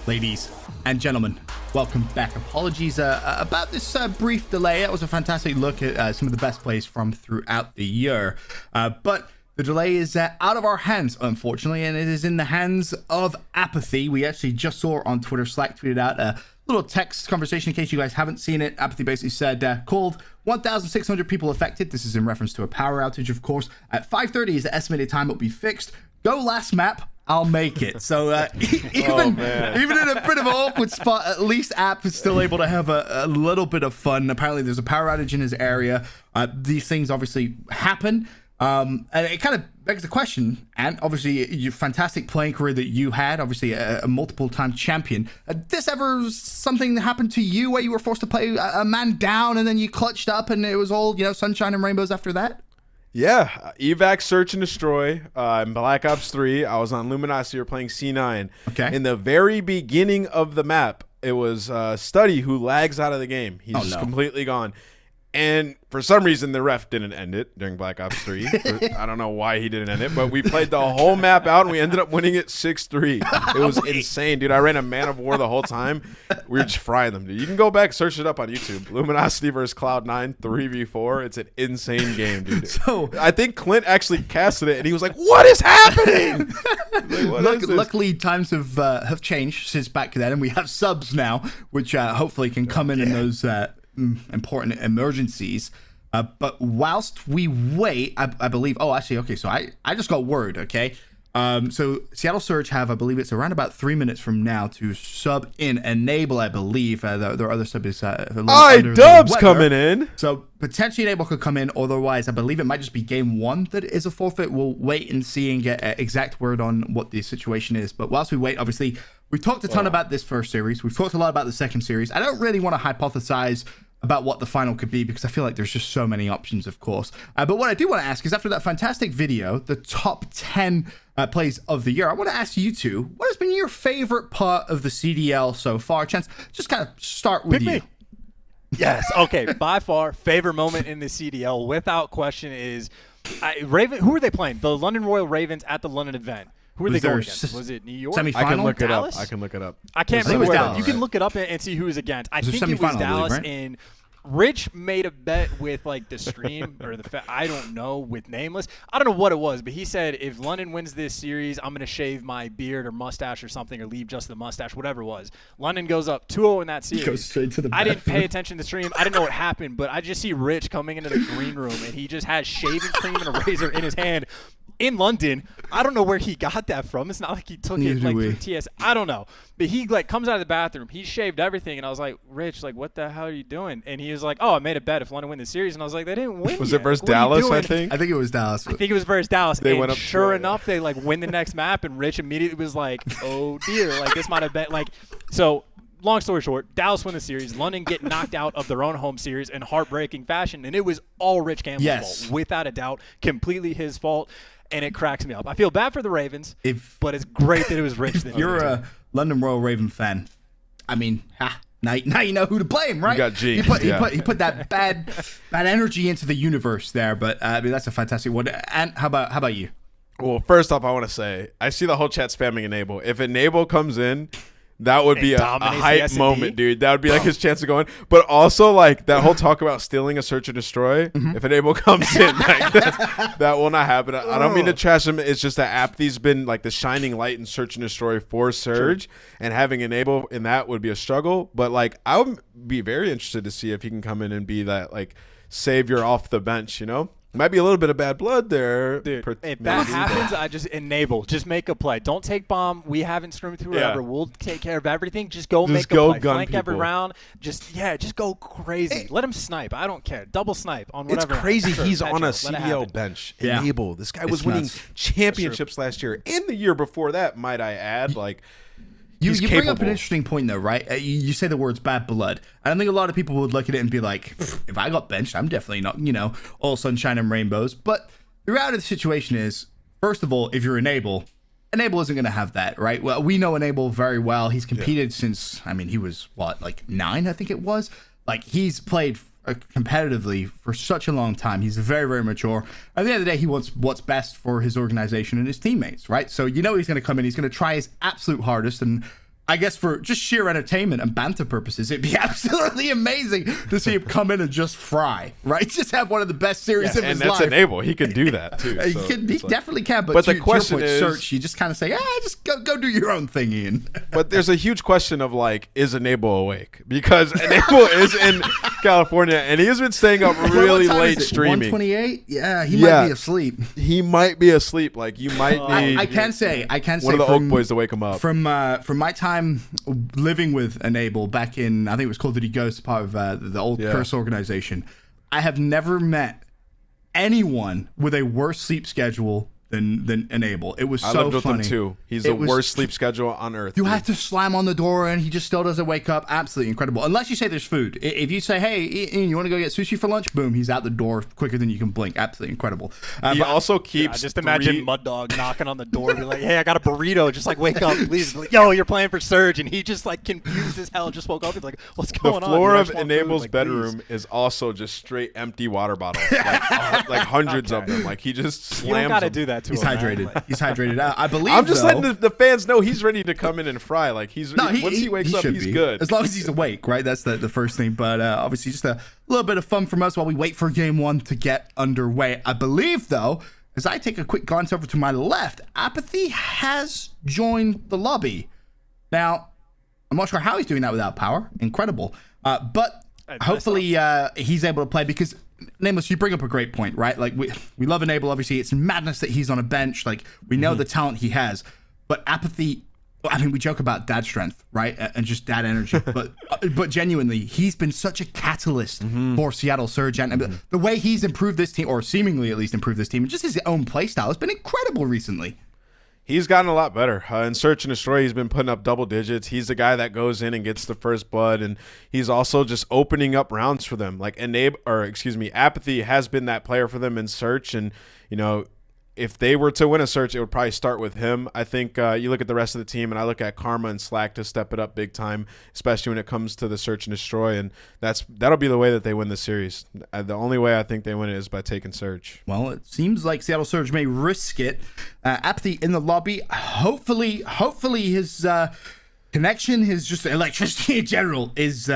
Ladies and gentlemen, welcome back. Apologies about this brief delay. That was a fantastic look at some of the best plays from throughout the year. But the delay is out of our hands, unfortunately, and it is in the hands of Apathy. We actually just saw on Twitter, Slack tweeted out a little text conversation in case you guys haven't seen it. Apathy basically said, called 1,600 people affected. This is in reference to a power outage, of course. At 5:30 is the estimated time it'll be fixed. Go last map. I'll make it. So even in a bit of an awkward spot, at least App is still able to have a little bit of fun. Apparently there's a power outage in his area. These things obviously happen. And it kind of begs the question, and obviously your fantastic playing career that you had, obviously a multiple-time champion. This ever something that happened to you where you were forced to play a man down and then you clutched up and it was all, sunshine and rainbows after that? Yeah, evac, search and destroy. In Black Ops 3, I was on Luminosity. We were playing C9. Okay. In the very beginning of the map, it was Study who lags out of the game. He's just completely gone. And for some reason, the ref didn't end it during Black Ops 3. I don't know why he didn't end it, but we played the whole map out, and we ended up winning it 6-3. It was insane, dude. I ran a Man of War the whole time. We were just frying them, dude. You can go back, search it up on YouTube. Luminosity versus Cloud9, 3v4. It's an insane game, dude. So I think Clint actually casted it, and he was like, what is happening? Luckily, times have changed since back then, and we have subs now, which hopefully can come in those important emergencies. But whilst we wait, I believe, so I just got word, okay? So Seattle Surge have, I believe it's around about 3 minutes from now to sub in Enable, I believe. Their other sub is Dub's coming in. So potentially Enable could come in, otherwise I believe it might just be game one that is a forfeit. We'll wait and see and get exact word on what the situation is. But whilst we wait, obviously, we've talked a ton about this first series. We've talked a lot about the second series. I don't really want to hypothesize about what the final could be because I feel like there's just so many options, of course. But what I do want to ask is, after that fantastic video, the top 10 plays of the year, I want to ask you two, what has been your favorite part of the CDL so far? Chance, just kind of start with you. Yes. Okay. By far, favorite moment in the CDL, without question, is Raven. Who are they playing? The London Royal Ravens at the London event. Who are they going against? Was it New York? Semi-final? I can look Dallas? it up. I can look it up. I can't remember. Dallas, you can look it up and see who is against. I think it was semifinal, Dallas, right? and Rich made a bet with the stream or I don't know, with Nameless. I don't know what it was, but he said if London wins this series, I'm going to shave my beard or mustache or something, or leave just the mustache, whatever it was. London goes up 2-0 in that series. Goes straight to the I didn't pay attention to the stream. I didn't know what happened, but I just see Rich coming into the green room, and he just has shaving cream and a razor in his hand. In London, I don't know where he got that from. It's not like he took it through TS. I don't know. But he comes out of the bathroom. He shaved everything. And I was like, Rich, what the hell are you doing? And he was like, I made a bet if London win the series. And I was like, they didn't win Was yet. it versus Dallas, I think? I think it was Dallas. I think it was versus Dallas. They went up sure enough, they win the next map. And Rich immediately was like, oh, dear. This might have been so. Long story short, Dallas win the series. London get knocked out of their own home series in heartbreaking fashion. And it was all Rich Campbell's fault, without a doubt. Completely his fault. And it cracks me up. I feel bad for the Ravens, but it's great that it was Rich. If you're a London Royal Raven fan, I mean, now you know who to blame, right? You got G. He put that bad energy into the universe there, but I mean, that's a fantastic one. And how about you? Well, first off, I want to say, I see the whole chat spamming Enable. If Enable comes in, that would be a hype moment, dude. That would be his chance of going. But also, that whole talk about stealing a search and destroy, if Enable comes in, that will not happen. I don't mean to trash him. It's just that Apathy's been the shining light in search and destroy for Surge, and having Enable in that would be a struggle. But, I would be very interested to see if he can come in and be that, savior off the bench, Might be a little bit of bad blood there. Dude, if that happens, I just Enable. Just make a play. Don't take bomb. We haven't scrimmed through ever. We'll take care of everything. Just make a play. Flank every round. Just go crazy. Let him snipe. I don't care. Double snipe on whatever. It's crazy he's on a CDL bench. Enable. This guy was winning championships last year. And the year before that, might I add. You bring up an interesting point, though, right? You say the words bad blood. I don't think a lot of people would look at it and be like, if I got benched, I'm definitely not, all sunshine and rainbows. But the reality of the situation is, first of all, if you're Enable isn't going to have that, right? Well, we know Enable very well. He's competed since, he was, 9, I think it was? He's played competitively for such a long time. He's very, very mature. At the end of the day, he wants what's best for his organization and his teammates, right? So he's going to come in, he's going to try his absolute hardest, and I guess for just sheer entertainment and banter purposes, it'd be absolutely amazing to see him come in and just fry, right? Just have one of the best series of his life. And that's Enable. He can do that too. He definitely can. But the question to your is, point, Search, you just kind of say, just go do your own thing, Ian. But there's a huge question of like, is Enable awake? Because Enable is in California and he has been staying up really late streaming. 1:28? Yeah, he might be asleep. He might be asleep. Like you might need. I can say one of the Oak Boys to wake him up. From my time living with Enable back in, I think it was Call of Duty Ghost, part of the old Curse organization, I have never met anyone with a worse sleep schedule than Enable. It was so funny. I lived with him too. He's the worst sleep schedule on earth. You have to slam on the door and he just still doesn't wake up. Absolutely incredible. Unless you say there's food. If you say, hey, Ian, you want to go get sushi for lunch? Boom, he's out the door quicker than you can blink. Absolutely incredible. He also keeps. Just imagine Mud Dog knocking on the door, be like, hey, I got a burrito. Just like wake up, please. Like, yo, you're playing for Surge, and he just like confused as hell. Just woke up. He's like, what's going on? The floor of Enable's bedroom is also just straight empty water bottles, like hundreds of them. Like he just slams. You don't got to do that to him. He's hydrated. He's hydrated. I believe. I'm just letting the fans know he's ready to come in and fry. Like once he wakes up, he's good. As long as he's awake, right? That's the first thing. But obviously, just a little bit of fun from us while we wait for Game 1 to get underway. I believe, though, as I take a quick glance over to my left, Apathy has joined the lobby. Now, I'm not sure how he's doing that without power. Incredible. But hopefully he's able to play because. Nameless, you bring up a great point, right? Like we love Enable, obviously. It's madness that he's on a bench. Like we know the talent he has, but Apathy. I mean, we joke about dad strength, right, and just dad energy, but genuinely, he's been such a catalyst for Seattle Surge, and the way he's improved this team, or seemingly at least improved this team, and just his own play style has been incredible recently. He's gotten a lot better. In Search and Destroy, he's been putting up double digits. He's the guy that goes in and gets the first blood, and he's also just opening up rounds for them. Like Apathy has been that player for them in Search, and if they were to win a Search, it would probably start with him. I think you look at the rest of the team, and I look at Karma and Slack to step it up big time, especially when it comes to the Search and Destroy, and that'll be the way that they win the series. The only way I think they win it is by taking Search. Well, it seems like Seattle Surge may risk it. Apathy in the lobby. Hopefully his connection, his just electricity in general is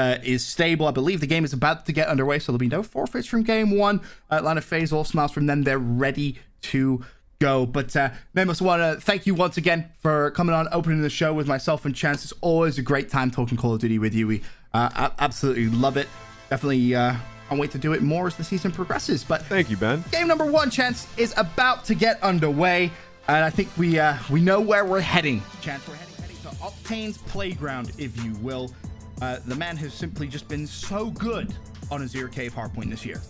stable. I believe the game is about to get underway, so there'll be no forfeits from Game 1. Atlanta FaZe, all smiles from them. They're ready to go. But Nameless, I want to thank you once again for coming on, opening the show with myself and Chance. It's always a great time talking Call of Duty with you. We absolutely love it. Definitely can't wait to do it more as the season progresses. But thank you, Ben. Game number 1, Chance, is about to get underway, and I think we know where we're heading. Chance, we're heading to Octane's playground, if you will. The man has simply just been so good on Azir Cave Hardpoint this year.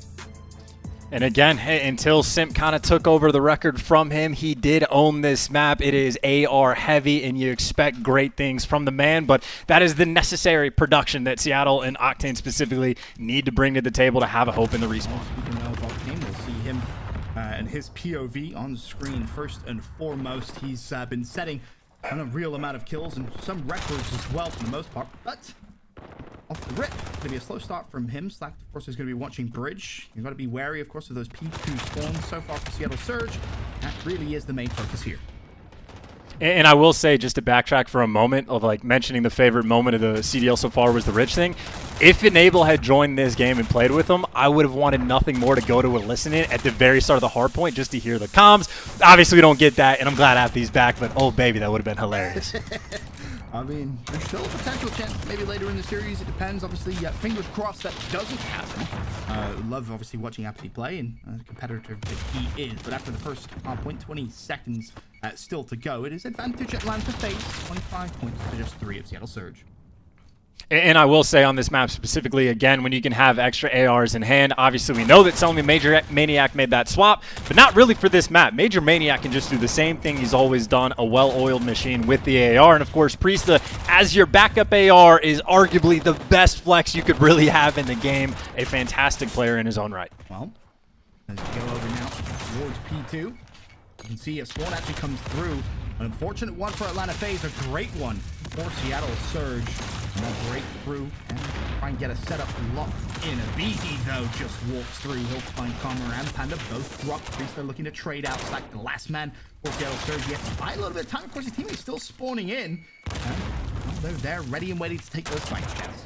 And again, until Simp kind of took over the record from him, he did own this map. It is AR heavy, and you expect great things from the man, but that is the necessary production that Seattle and Octane specifically need to bring to the table to have a hope in the respawn. Speaking of Octane, we'll see him and his POV on screen first and foremost. He's been setting a real amount of kills and some records as well for the most part, but off the rip, it's going to be a slow start from him. Slack, of course, is going to be watching Bridge. You've got to be wary, of course, of those P2 spawns so far for Seattle Surge. That really is the main focus here. And I will say, just to backtrack for a moment, of like mentioning the favorite moment of the CDL so far was the Rich thing. If Enable had joined this game and played with them, I would have wanted nothing more to go to a listen in at the very start of the hard point just to hear the comms. Obviously, we don't get that, and I'm glad Apathy's back, but oh, baby, that would have been hilarious. I mean, there's still a potential chance maybe later in the series. It depends. Obviously, fingers crossed that doesn't happen. Love, obviously, watching Apathy play, and the competitor that he is. But after the first point, 20 seconds still to go, it is advantage Atlanta FaZe, 25 points to just 3 of Seattle Surge. And I will say on this map specifically, again, when you can have extra ARs in hand, obviously we know that Selmy Major Maniac made that swap, but not really for this map. Major Maniac can just do the same thing he's always done, a well-oiled machine with the AR. And of course, Priesta, as your backup AR, is arguably the best flex you could really have in the game. A fantastic player in his own right. Well, as we go over now towards P2, you can see a spawn actually comes through. An unfortunate one for Atlanta FaZe, a great one for Seattle Surge. And they'll break through and try and get a setup locked in. A BD, though, just walks through. He'll find Karma and Panda, both drop. Priest, looking to trade out. Slack, the last man for Seattle Surge. He has to buy a little bit of time. Of course, his teammate's still spawning in. they're there, ready and waiting to take those fights, guys.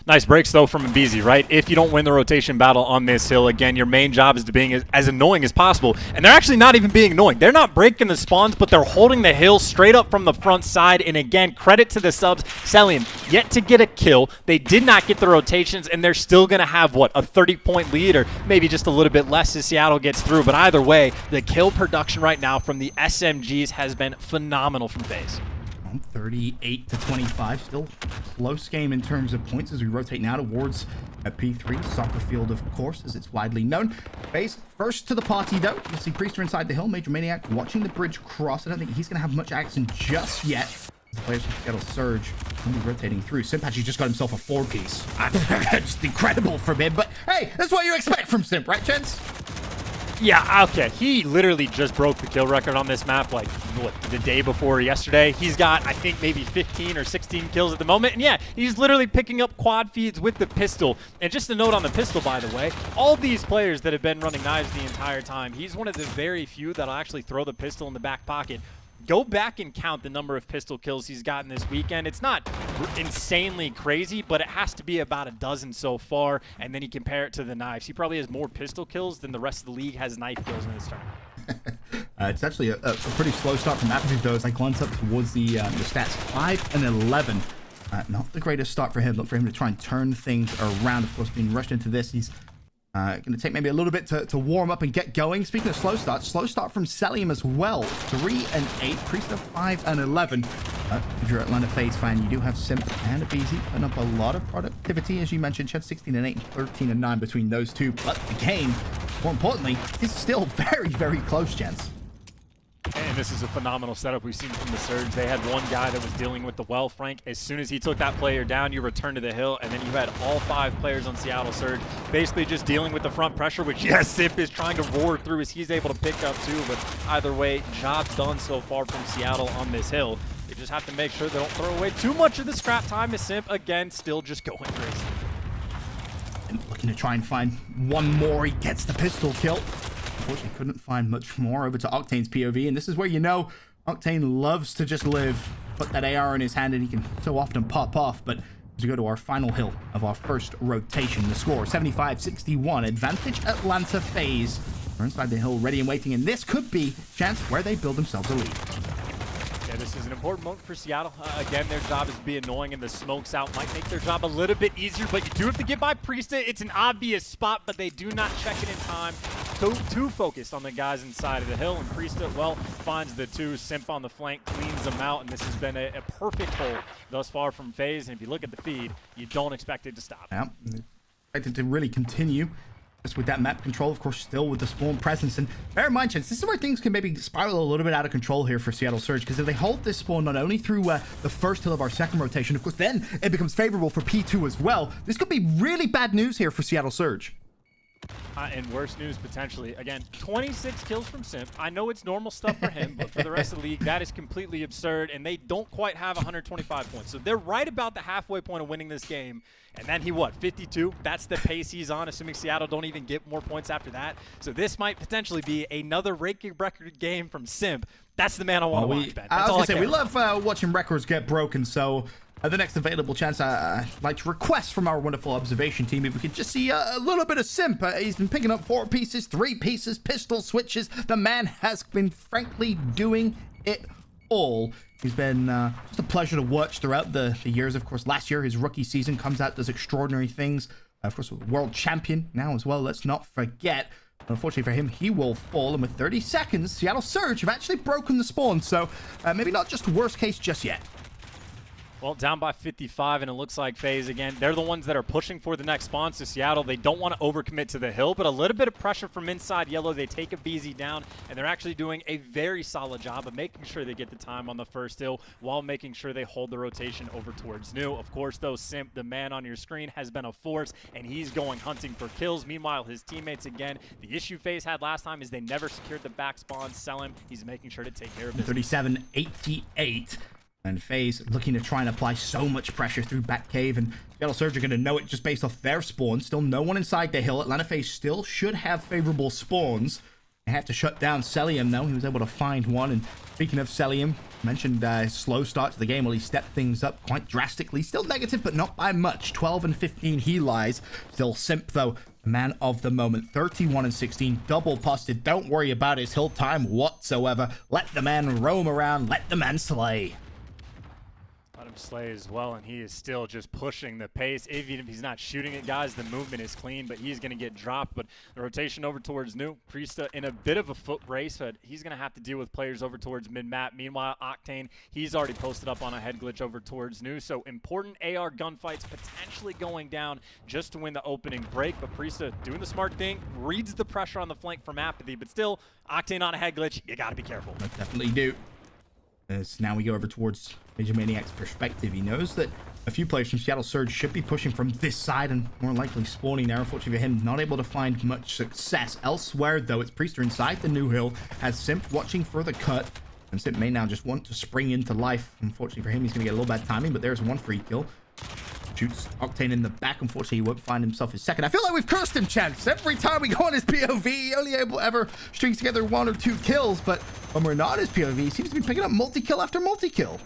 Nice breaks, though, from Mbizi, right? If you don't win the rotation battle on this hill, again, your main job is to being as annoying as possible. And they're actually not even being annoying. They're not breaking the spawns, but they're holding the hill straight up from the front side. And again, credit to the subs. Celium, yet to get a kill. They did not get the rotations, and they're still going to have, what, a 30-point lead, or maybe just a little bit less as Seattle gets through. But either way, the kill production right now from the SMGs has been phenomenal from FaZe. 38 to 25, still close game in terms of points as we rotate now towards a P3 soccer field, of course, as it's widely known. FaZe first to the party, though. You see Priester inside the hill, Major Maniac watching the bridge cross. I don't think he's going to have much action just yet. The players from Seattle Surge will be rotating through. Simp actually just got himself a 4-piece. Just incredible from him, but hey, that's what you expect from Simp, right, gents? Yeah, okay. He literally just broke the kill record on this map, like, what, the day before yesterday. He's got, I think, maybe 15 or 16 kills at the moment. And yeah, he's literally picking up quad feeds with the pistol. And just a note on the pistol, by the way, all these players that have been running knives the entire time, he's one of the very few that'll actually throw the pistol in the back pocket. Go back and count the number of pistol kills he's gotten this weekend. It's not insanely crazy, but it has to be about a dozen so far, and then you compare it to the knives. He probably has more pistol kills than the rest of the league has knife kills in this tournament. It's actually a pretty slow start from Apathy, though, as I glance up towards the stats. 5 and 11. Not the greatest start for him. Look for him to try and turn things around. Of course, being rushed into this, he's going to take maybe a little bit to warm up and get going. Speaking of slow start from Celium as well. 3 and 8, Priester 5 and 11. If you're an Atlanta FaZe fan, you do have Simp and Abizi putting up a lot of productivity, as you mentioned. Chad 16 and 8 and 13 and 9 between those two. But the game, more importantly, is still very, very close, gents. And this is a phenomenal setup we've seen from the Surge. They had one guy that was dealing with the well, Frank. As soon as he took that player down, you return to the hill, and then you had all 5 players on Seattle Surge basically just dealing with the front pressure, which, yes, Simp is trying to roar through as he's able to pick up too. But either way, job done so far from Seattle on this hill. They just have to make sure they don't throw away too much of the scrap time as Simp, again, still just going crazy. And looking to try and find one more. He gets the pistol kill. Unfortunately, couldn't find much more. Over to Octane's POV, and this is where you know Octane loves to just live. Put that AR in his hand, and he can so often pop off. But as we go to our final hill of our first rotation, the score 75-61, advantage Atlanta FaZe. We're inside the hill, ready and waiting, and this could be a chance where they build themselves a lead. Yeah, this is an important moment for Seattle. Again, their job is to be annoying, and the smokes out might make their job a little bit easier, but you do have to get by Priesta. It's an obvious spot, but they do not check it in time. Too focused on the guys inside of the hill, and Priesta, well, finds the 2. Simp on the flank, cleans them out, and this has been a perfect hole thus far from FaZe. And if you look at the feed, you don't expect it to stop. Yeah, expect it to really continue. Just with that map control, of course, still with the spawn presence. And bear in mind, chance, this is where things can maybe spiral a little bit out of control here for Seattle Surge, because if they hold this spawn not only through the first hill of our second rotation, of course, then it becomes favorable for P2 as well. This could be really bad news here for Seattle Surge. And worse news, potentially. Again, 26 kills from Simp. I know it's normal stuff for him, but for the rest of the league, that is completely absurd, and they don't quite have 125 points. So they're right about the halfway point of winning this game. And then he, what, 52? That's the pace he's on, assuming Seattle don't even get more points after that. So this might potentially be another record game from Simp. That's the man I want to watch, Ben. I was going to say, we love watching records get broken, so the next available chance I'd like to request from our wonderful observation team, if we could just see a little bit of Simp. He's been picking up 4 pieces, 3 pieces, pistol switches. The man has been, frankly, doing it all. He's been just a pleasure to watch throughout the years. Of course, last year, his rookie season, comes out, does extraordinary things. Of course, world champion now as well. Let's not forget. Unfortunately for him, he will fall. And with 30 seconds, Seattle Surge have actually broken the spawn. So maybe not just worst case just yet. Well, down by 55, and it looks like FaZe, again, they're the ones that are pushing for the next spawn. So Seattle, they don't want to overcommit to the hill, but a little bit of pressure from inside yellow. They take a BZ down, and they're actually doing a very solid job of making sure they get the time on the first hill while making sure they hold the rotation over towards new. Of course, though, Simp, the man on your screen, has been a force, and he's going hunting for kills. Meanwhile, his teammates, again, the issue FaZe had last time is they never secured the back spawn. Sell him. He's making sure to take care of it. 37-88. And FaZe looking to try and apply so much pressure through back cave, and Seattle Surge are going to know it just based off their spawn. Still no one inside the hill. Atlanta FaZe still should have favorable spawns. They have to shut down Celium, though. He was able to find one. And speaking of Celium, mentioned his slow start to the game. Well, he stepped things up quite drastically. Still negative, but not by much. 12 and 15 he lies. Still Simp, though, man of the moment. 31 and 16, double posted. Don't worry about his hill time whatsoever. Let the man roam around. Let the man slay. Let him slay as well, and he is still just pushing the pace. Even if he's not shooting it, guys, the movement is clean, but he's going to get dropped. But the rotation over towards New. Priesta in a bit of a foot race, but he's going to have to deal with players over towards mid-map. Meanwhile, Octane, he's already posted up on a head glitch over towards New. So important AR gunfights potentially going down just to win the opening break. But Priesta doing the smart thing, reads the pressure on the flank from Apathy, but still, Octane on a head glitch, you got to be careful. I definitely do. As now we go over towards Major Maniac's perspective. He knows that a few players from Seattle Surge should be pushing from this side and more likely spawning there. Unfortunately for him, not able to find much success. Elsewhere, though, it's Priester inside the New Hill, has Simp watching for the cut. And Simp may now just want to spring into life. Unfortunately for him, he's going to get a little bad timing, but there's one free kill. Shoots Octane in the back. Unfortunately, he won't find himself his second. I feel like we've cursed him, Chance. Every time we go on his POV, he only able to ever string together 1 or 2 kills. But when we're not his POV, he seems to be picking up multi-kill after multi-kill.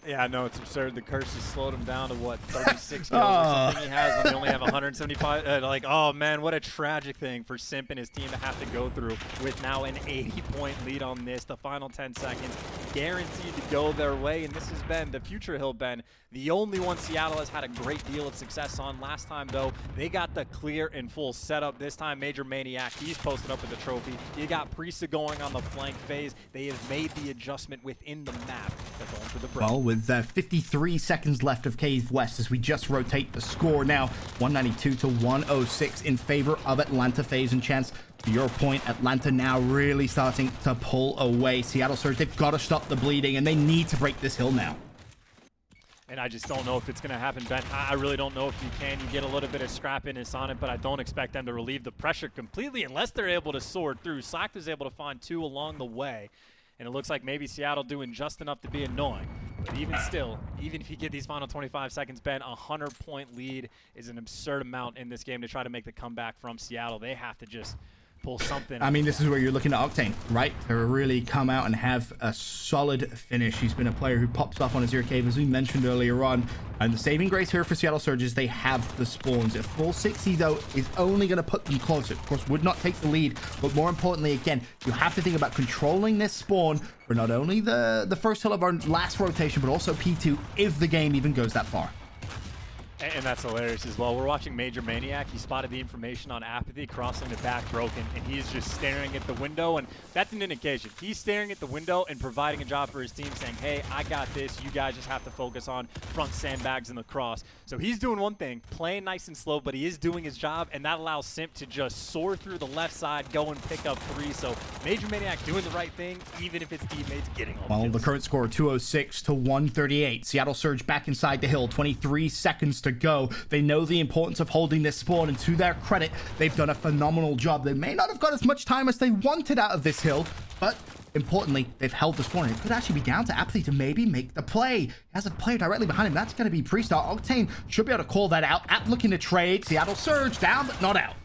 Yeah, no, it's absurd. The curse has slowed him down to, what, 36 kills or something he has when they only have 175. Like, oh, man, what a tragic thing for Simp and his team to have to go through with now an 80-point lead on this. The final 10 seconds guaranteed to go their way, and this has been the future Hill been the only one Seattle has had a great deal of success on. Last time, though, they got the clear and full setup. This time, Major Maniac, he's posted up with the trophy. You got Priesta going on the flank phase. They have made the adjustment within the map. They're going for the break. Well, with 53 seconds left of Cave West as we just rotate the score now, 192 to 106 in favor of Atlanta FaZe. And Chance, to your point, Atlanta now really starting to pull away. Seattle Surge, they've got to stop the bleeding, and they need to break this hill now. And I just don't know if it's going to happen, Ben. I really don't know if you can. You get a little bit of scrappiness on it, but I don't expect them to relieve the pressure completely unless they're able to sword through. Slack was able to find 2 along the way, and it looks like maybe Seattle doing just enough to be annoying. But even still, even if you get these final 25 seconds, Ben, a 100-point lead is an absurd amount in this game to try to make the comeback from Seattle. They have to just pull something. I mean, this is where you're looking at Octane, right? To really come out and have a solid finish. He's been a player who pops off on his ear cave, as we mentioned earlier on. And the saving grace here for Seattle Surge is they have the spawns. A full 60, though, is only going to put them closer. Of course, would not take the lead. But more importantly, again, you have to think about controlling this spawn for not only the first hill of our last rotation, but also P2 if the game even goes that far. And that's hilarious as well. We're watching Major Maniac. He spotted the information on Apathy crossing the back broken, and he's just staring at the window, and that's an indication. He's staring at the window and providing a job for his team, saying, hey, I got this. You guys just have to focus on front sandbags and the cross. So he's doing one thing, playing nice and slow, but he is doing his job, and that allows Simp to just soar through the left side, go and pick up 3. So Major Maniac doing the right thing, even if his teammates getting all the current score, 206 to 138. Seattle Surge back inside the hill, 23 seconds to go. They know the importance of holding this spawn, and to their credit, they've done a phenomenal job. They may not have got as much time as they wanted out of this hill, but importantly, they've held the spawn. It could actually be down to Apathy to maybe make the play. He has a player directly behind him. That's going to be Priester. Octane should be able to call that out. App looking to trade. Seattle Surge down, but not out.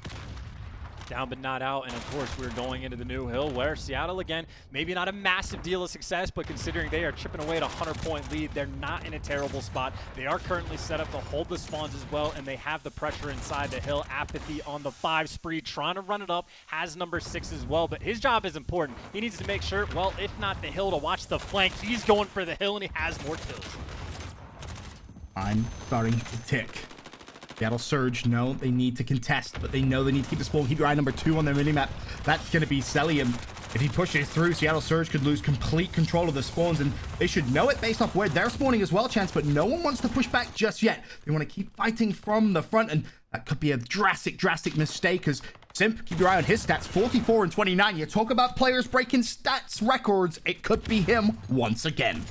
Down but not out, and of course we're going into the New Hill where Seattle, again, maybe not a massive deal of success, but considering they are chipping away at a 100-point lead, they're not in a terrible spot. They are currently set up to hold the spawns as well, and they have the pressure inside the hill. Apathy on the 5 spree, trying to run it up, has number 6 as well, but his job is important. He needs to make sure, well, if not the hill, to watch the flank. He's going for the hill, and he has more kills. I'm starting to tick. Seattle Surge know they need to contest, but they know they need to keep the spawn. Keep your eye number 2 on their minimap. That's going to be Celium. If he pushes through, Seattle Surge could lose complete control of the spawns, and they should know it based off where they're spawning as well, Chance, but no one wants to push back just yet. They want to keep fighting from the front, and that could be a drastic mistake, because Simp, keep your eye on his stats, 44 and 29. You talk about players breaking stats records, it could be him once again.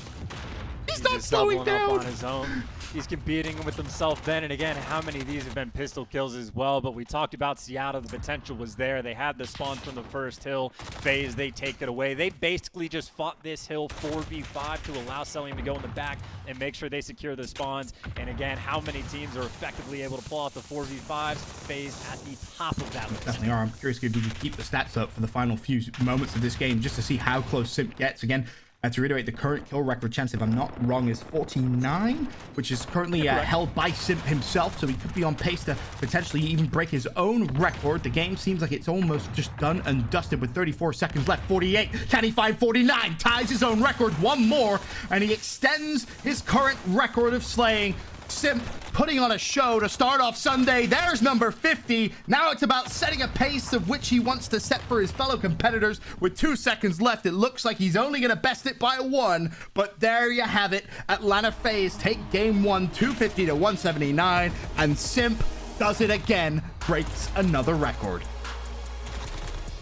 He's not slowing down. Up on his own. He's competing with himself then, and again, how many of these have been pistol kills as well? But we talked about Seattle. The potential was there. They had the spawn from the first hill. FaZe, they take it away. They basically just fought this hill 4v5 to allow Cellium to go in the back and make sure they secure the spawns. And again, how many teams are effectively able to pull out the 4v5s? FaZe at the top of that list. Definitely are. I'm curious if you can keep the stats up for the final few moments of this game just to see how close Simp gets. Again, to reiterate, the current kill record chance, if I'm not wrong, is 49, which is currently held by Simp himself, so he could be on pace to potentially even break his own record. The game seems like it's almost just done and dusted with 34 seconds left. 48. Can he find 49? Ties his own record one more, and he extends his current record of slaying. Simp putting on a show to start off Sunday. There's number 50. Now it's about setting a pace of which he wants to set for his fellow competitors. With 2 seconds left, it looks like he's only going to best it by 1. But there you have it. Atlanta FaZe take game 1, 250 to 179. And Simp does it again. Breaks another record.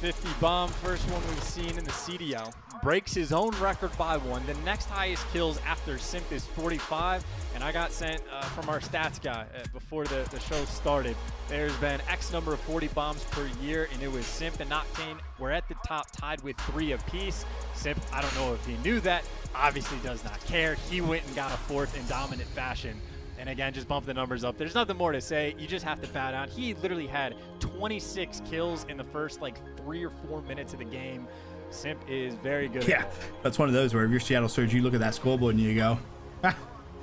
50 bomb, first one we've seen in the CDL. Breaks his own record by 1. The next highest kills after Simp is 45. And I got sent from our stats guy before the show started. There's been X number of 40 bombs per year, and it was Simp and Octane. We're at the top, tied with 3 apiece. Simp, I don't know if he knew that, obviously does not care. He went and got a 4th in dominant fashion. And again, just bump the numbers up. There's nothing more to say. You just have to bow down. He literally had 26 kills in the first like 3 or 4 minutes of the game. Simp is very good. Yeah, that's one of those where if you're Seattle Surge, you look at that scoreboard and you go,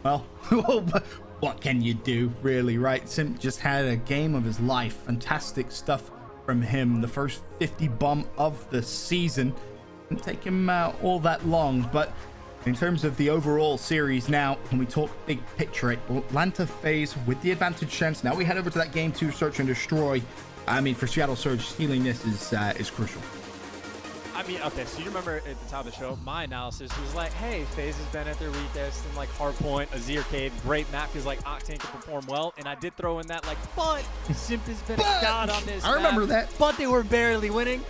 well, what can you do, really, right? Simp just had a game of his life. Fantastic stuff from him. The first 50 bomb of the season. Didn't take him all that long, but in terms of the overall series now, when we talk big picture, it Atlanta FaZe with the advantage chance. Now we head over to that game 2, search and destroy. I mean, for Seattle Surge, stealing this is crucial. I mean, okay, so you remember at the top of the show, my analysis was like, hey, FaZe has been at their weakest in like Hardpoint, Azir Cave, great map because like Octane can perform well, and I did throw in that like, but Simp has been a god on this I remember map, that. but they were barely winning.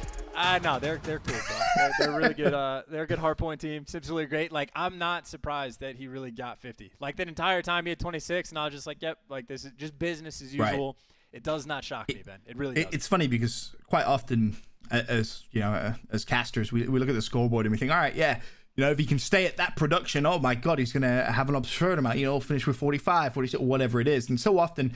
No, they're cool, bro. They're really good. They're a good Hardpoint team. Simp's really great. Like, I'm not surprised that he really got 50. Like, that entire time he had 26, and I was just like, yep, like, this is just business as usual. Right. It does not shock me, Ben. It really does. It's funny because quite often, as you know, as casters, we look at the scoreboard and we think, all right, yeah, you know, if he can stay at that production, oh my God, he's going to have an absurd amount, you know, finish with 45, 46, whatever it is. And so often,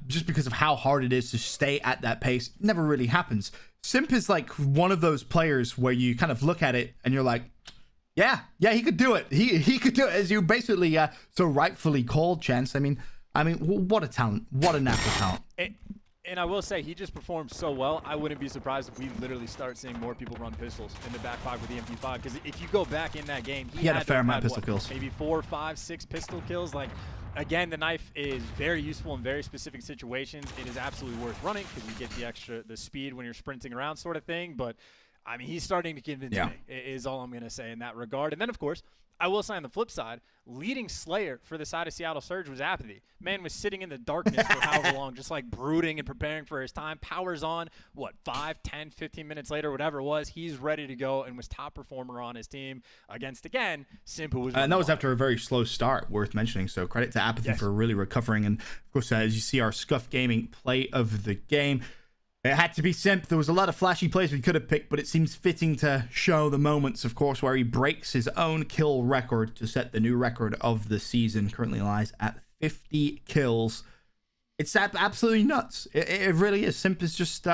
just because of how hard it is to stay at that pace, it never really happens. Simp is like one of those players where you kind of look at it and you're like, yeah, he could do it. He could do it, as you basically so rightfully called, Chance. I mean, what a talent. What a natural talent. And I will say, he just performed so well, I wouldn't be surprised if we literally start seeing more people run pistols in the back pocket with the MP5. Because if you go back in that game, he had a fair amount of pistol kills. Maybe 4, 5, 6 pistol kills. Like, again, the knife is very useful in very specific situations. It is absolutely worth running because you get the speed when you're sprinting around sort of thing. But, I mean, he's starting to convince me, is all I'm going to say in that regard. And then, of course, I will say on the flip side, leading Slayer for the side of Seattle Surge was Apathy. Man was sitting in the darkness for however long, just like brooding and preparing for his time. Powers on, 5, 10, 15 minutes later, whatever it was, he's ready to go and was top performer on his team against, again, Simp, who was and that was after a very slow start, worth mentioning. So credit to Apathy for really recovering. And of course, as you see our Scuff Gaming play of the game, it had to be Simp. There was a lot of flashy plays we could have picked, but it seems fitting to show the moments, of course, where he breaks his own kill record to set the new record of the season. Currently lies at 50 kills. It's absolutely nuts. It really is. Simp is just,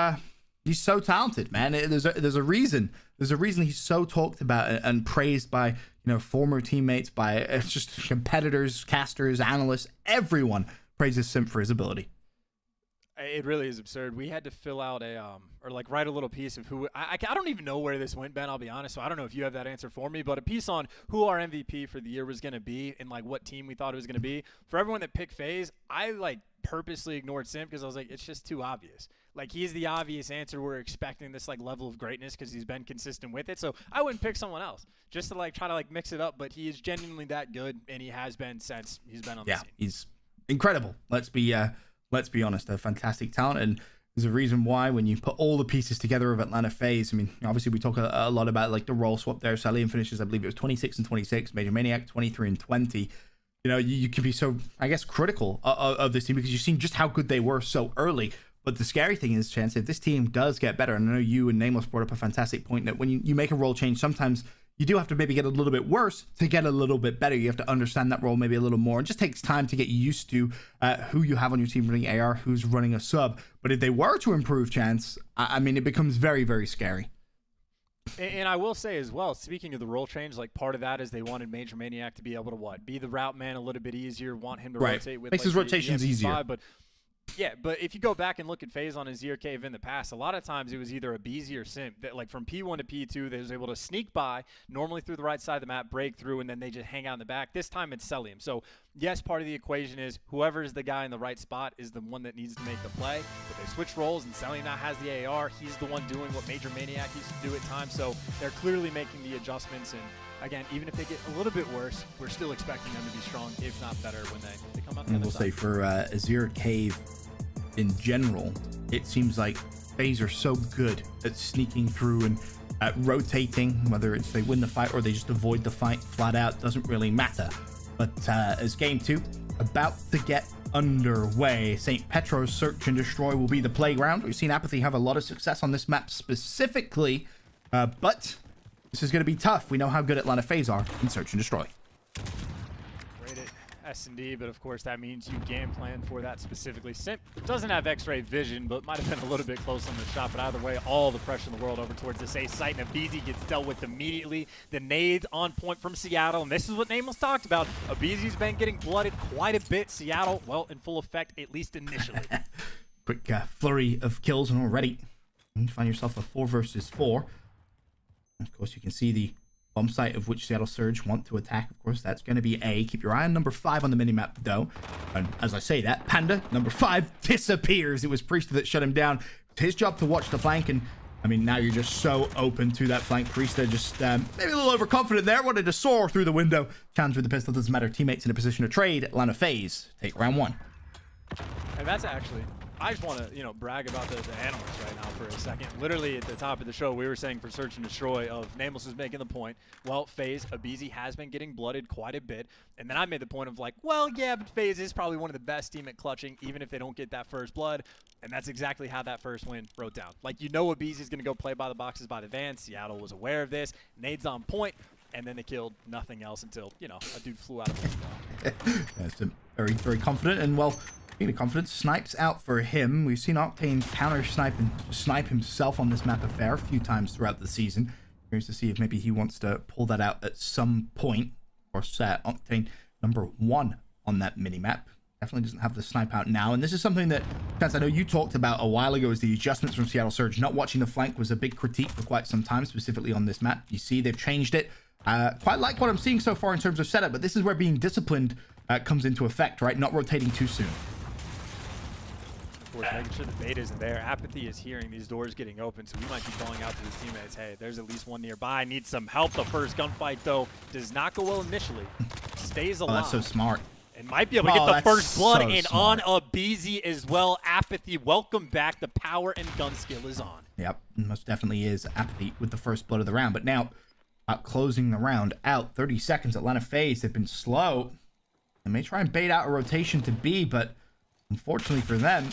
he's so talented, man. There's a reason. There's a reason he's so talked about and praised by, you know, former teammates, by just competitors, casters, analysts. Everyone praises Simp for his ability. It really is absurd. We had to fill out or like write a little piece of who, I don't even know where this went, Ben, I'll be honest. So I don't know if you have that answer for me, but a piece on who our MVP for the year was going to be and like what team we thought it was going to be. For everyone that picked FaZe, I like purposely ignored Simp because I was like, it's just too obvious. Like, he's the obvious answer. We're expecting this like level of greatness because he's been consistent with it. So I wouldn't pick someone else just to like try to like mix it up, but he is genuinely that good, and he has been since he's been on the scene. Yeah, he's incredible. Let's be honest, a fantastic talent, and there's a reason why when you put all the pieces together of Atlanta FaZe, I mean, obviously we talk a lot about like the role swap there. Cellium finishes, I believe it was 26 and 26, Major Maniac 23 and 20. You you know, you can be so, I guess, critical of this team because you've seen just how good they were so early. But the scary thing is, Chance, if this team does get better, and I know you and Nameless brought up a fantastic point that when you make a role change, sometimes you do have to maybe get a little bit worse to get a little bit better. You have to understand that role maybe a little more. It just takes time to get used to who you have on your team running AR, who's running a sub. But if they were to improve, Chance, I mean, it becomes very, very scary. And I will say as well, speaking of the role change, like part of that is they wanted Major Maniac to be able to be the route man a little bit easier, want him to rotate with makes his rotations easier. But yeah, but if you go back and look at FaZe on his Zero Cave in the past, a lot of times it was either a BZ or Simp that, like, from P1 to P2, they was able to sneak by, normally through the right side of the map, break through, and then they just hang out in the back. This time it's Celium. So yes, part of the equation is whoever is the guy in the right spot is the one that needs to make the play. But they switch roles, and Celium now has the AR. He's the one doing what Major Maniac used to do at times. So they're clearly making the adjustments. And again, even if they get a little bit worse, we're still expecting them to be strong, if not better, when they come out the other we'll side. say for Azir Cave in general, it seems like FaZe are so good at sneaking through and rotating, whether it's they win the fight or they just avoid the fight flat out, doesn't really matter. But as game 2 about to get underway, St. Petro's Search and Destroy will be the playground. We've seen Apathy have a lot of success on this map specifically, but this is going to be tough. We know how good Atlanta FaZe are in Search and Destroy. S&D, but of course that means you game plan for that specifically. Simp doesn't have X-ray vision, but might have been a little bit close on the shot, but either way, all the pressure in the world over towards this A site, and Abizi gets dealt with immediately. The nades on point from Seattle, and this is what Nameless talked about. Abizi's been getting blooded quite a bit. Seattle, well, in full effect, at least initially. Quick flurry of kills, and already you find yourself a 4 versus 4. And of course, you can see the bomb site of which Seattle Surge want to attack. Of course, that's going to be A. Keep your eye on number 5 on the minimap, though. And as I say that, Panda, number 5, disappears. It was Priest that shut him down. It's his job to watch the flank, and I mean, now you're just so open to that flank. Priest just maybe a little overconfident there. Wanted to soar through the window. Challenge with the pistol, doesn't matter. Teammates in a position to trade. Atlanta FaZe take round 1. And that's actually, I just want to, brag about the animals right now for a second. Literally at the top of the show, we were saying for Search and Destroy of Nameless is making the point. Well, FaZe, Abizi has been getting blooded quite a bit. And then I made the point of like, well, yeah, but FaZe is probably one of the best team at clutching, even if they don't get that first blood. And that's exactly how that first win wrote down. Like, Abizi is going to go play by the boxes by the van. Seattle was aware of this. Nades on point. And then they killed nothing else until, a dude flew out of it. That's very, very confident. And, well, being confident, snipes out for him. We've seen Octane counter snipe himself on this map a fair few times throughout the season. Curious to see if maybe he wants to pull that out at some point. Of course, Octane number 1 on that minimap. Definitely doesn't have the snipe out now. And this is something that, Chance, I know you talked about a while ago, is the adjustments from Seattle Surge. Not watching the flank was a big critique for quite some time, specifically on this map. You see, they've changed it. Quite like what I'm seeing so far in terms of setup, but this is where being disciplined comes into effect, right? Not rotating too soon. Of course, making sure the bait isn't there. Apathy is hearing these doors getting open, so we might be calling out to his teammates, hey, there's at least one nearby. Need some help. The first gunfight, though, does not go well initially. Stays alive. Oh, that's so smart. And might be able to get the first blood and on Abizi as well. Apathy, welcome back. The power and gun skill is on. Yep, most definitely is Apathy with the first blood of the round. But now, closing the round out, 30 seconds. Atlanta FaZe have been slow. They may try and bait out a rotation to B, but unfortunately for them,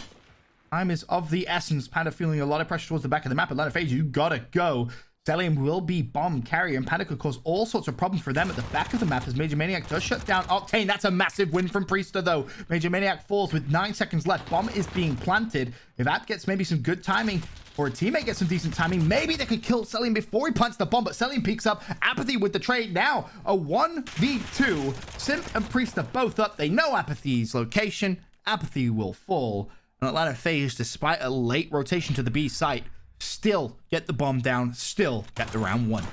time is of the essence. Panda feeling a lot of pressure towards the back of the map. Atlanta FaZe, you gotta go. Celium will be bomb carrier, and Panda could cause all sorts of problems for them at the back of the map as Major Maniac does shut down Octane. That's a massive win from Priester, though. Major Maniac falls with 9 seconds left. Bomb is being planted. If App gets maybe some good timing, or a teammate gets some decent timing, maybe they could kill Celium before he plants the bomb, but Celium peeks up. Apathy with the trade now. A 1v2. Simp and Priester both up. They know Apathy's location. Apathy will fall. And Atlanta FaZe, despite a late rotation to the B site, still get the bomb down, still get the round 1.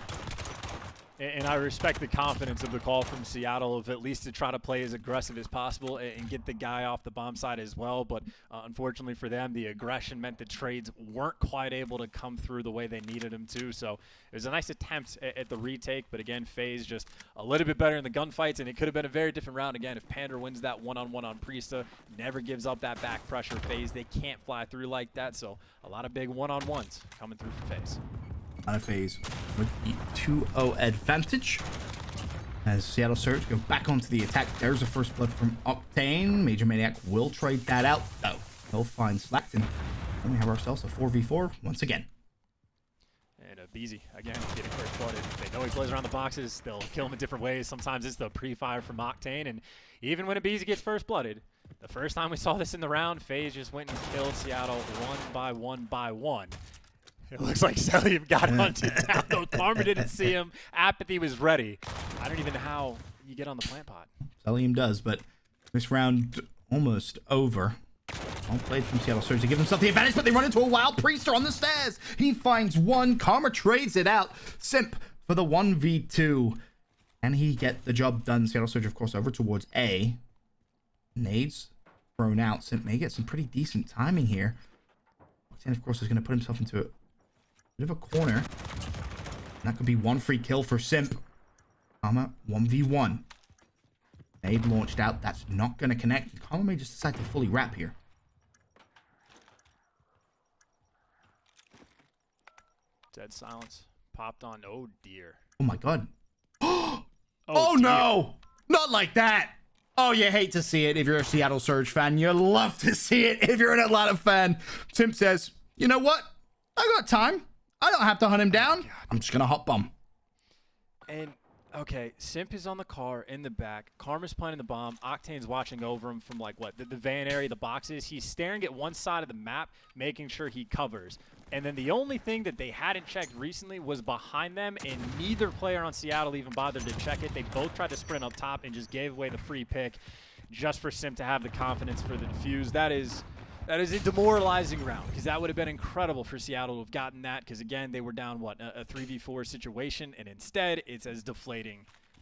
And I respect the confidence of the call from Seattle of at least to try to play as aggressive as possible and get the guy off the bomb side as well. But unfortunately for them, the aggression meant the trades weren't quite able to come through the way they needed them to. So it was a nice attempt at the retake. But again, FaZe just a little bit better in the gunfights. And it could have been a very different round again if Panda wins that one-on-one on Priesta. Never gives up that back pressure. FaZe, they can't fly through like that. So a lot of big one-on-ones coming through for FaZe. Atlanta FaZe with the 2-0 advantage. As Seattle Surge go back onto the attack. There's a first blood from Octane. Major Maniac will trade that out, though. He'll find Slackton. And we have ourselves a 4v4 once again. And Beezy, again, getting first blooded. They know he plays around the boxes. They'll kill him in different ways. Sometimes it's the pre-fire from Octane. And even when a Beezy gets first blooded, the first time we saw this in the round, FaZe just went and killed Seattle one by one. It looks like Selim got hunted down, though. Karma didn't see him. Apathy was ready. I don't even know how you get on the plant pod. Selim does, but this round almost over. Well played from Seattle Surge to give himself the advantage, but they run into a wild Priester on the stairs. He finds one. Karma trades it out. Simp for the 1v2. Can he get the job done? Seattle Surge, of course, over towards A. Nades thrown out. Simp may get some pretty decent timing here. And of course, is going to put himself into a bit of a corner. And that could be one free kill for Simp. Karma 1v1. Nade launched out. That's not going to connect. Karma may just decide to fully wrap here. Dead silence. Popped on. Oh, dear. Oh, my God. Oh, no. Not like that. Oh, you hate to see it if you're a Seattle Surge fan. You love to see it if you're an Atlanta fan. Simp says, you know what? I got time. I don't have to hunt him down. I'm just going to hot bomb. And, okay, Simp is on the car in the back. Karma's planting the bomb. Octane's watching over him from, like, what, the van area, the boxes. He's staring at one side of the map, making sure he covers. And then the only thing that they hadn't checked recently was behind them, and neither player on Seattle even bothered to check it. They both tried to sprint up top and just gave away the free pick just for Simp to have the confidence for the defuse. That is a demoralizing round, because that would have been incredible for Seattle to have gotten that, because, again, they were down, what, a 3v4 situation, and instead it's as deflating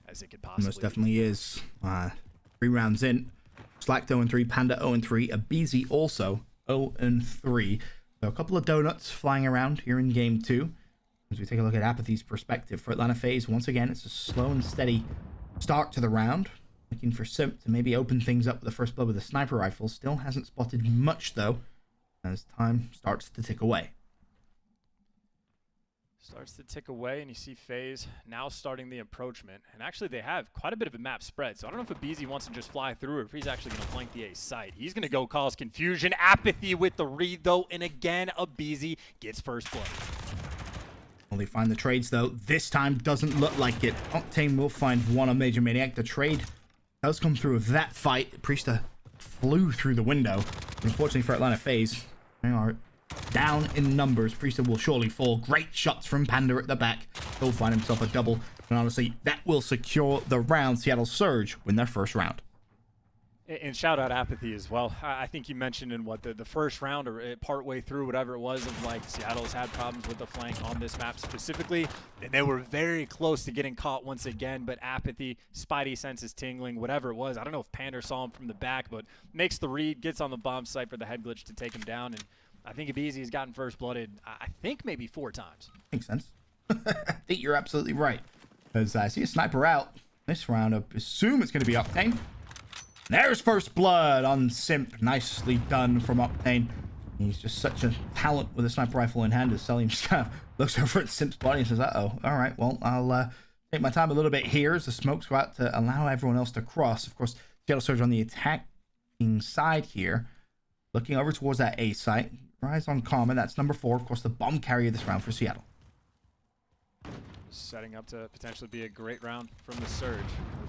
as it could possibly Most definitely is. 3 rounds in. Slacked 0-3, Panda 0-3, Abizi also 0-3. So a couple of donuts flying around here in game 2. As we take a look at Apathy's perspective for Atlanta FaZe, once again, it's a slow and steady start to the round. Looking for Simp to maybe open things up with the first blood with a sniper rifle. Still hasn't spotted much, though, as time starts to tick away. Starts to tick away, and you see FaZe now starting the approachment. And actually, they have quite a bit of a map spread, so I don't know if Abizi wants to just fly through or if he's actually going to flank the A site. He's going to go cause confusion. Apathy with the read, though, and again, Abizi gets first blood. Well, they find the trades, though. This time doesn't look like it. Octane will find one on Major Maniac. The trade does come through of that fight. Priester flew through the window. Unfortunately for Atlanta FaZe, they are down in numbers. Priester will surely fall. Great shots from Panda at the back. He'll find himself a double. And honestly, that will secure the round. Seattle Surge win their first round. And shout out Apathy as well. I think you mentioned in what the first round or partway through, whatever it was, of like Seattle's had problems with the flank on this map specifically, and they were very close to getting caught once again. But Apathy, Spidey senses tingling, whatever it was. I don't know if Panda saw him from the back, but makes the read, gets on the bomb site for the head glitch to take him down. And I think Abizi has gotten first blooded, I think maybe 4 times. Makes sense. I think you're absolutely right. Because I see a sniper out this round. I assume it's going to be Octane. There's first blood on Simp. Nicely done from Octane. He's just such a talent with a sniper rifle in hand. As Selim just kind of looks over at Simp's body and says, uh-oh. All right, well, I'll take my time a little bit here as the smokes go out to allow everyone else to cross. Of course, Seattle Surge on the attacking side here. Looking over towards that A site. Rise on Karma. That's number 4. Of course, the bomb carrier this round for Seattle. Setting up to potentially be a great round from the Surge.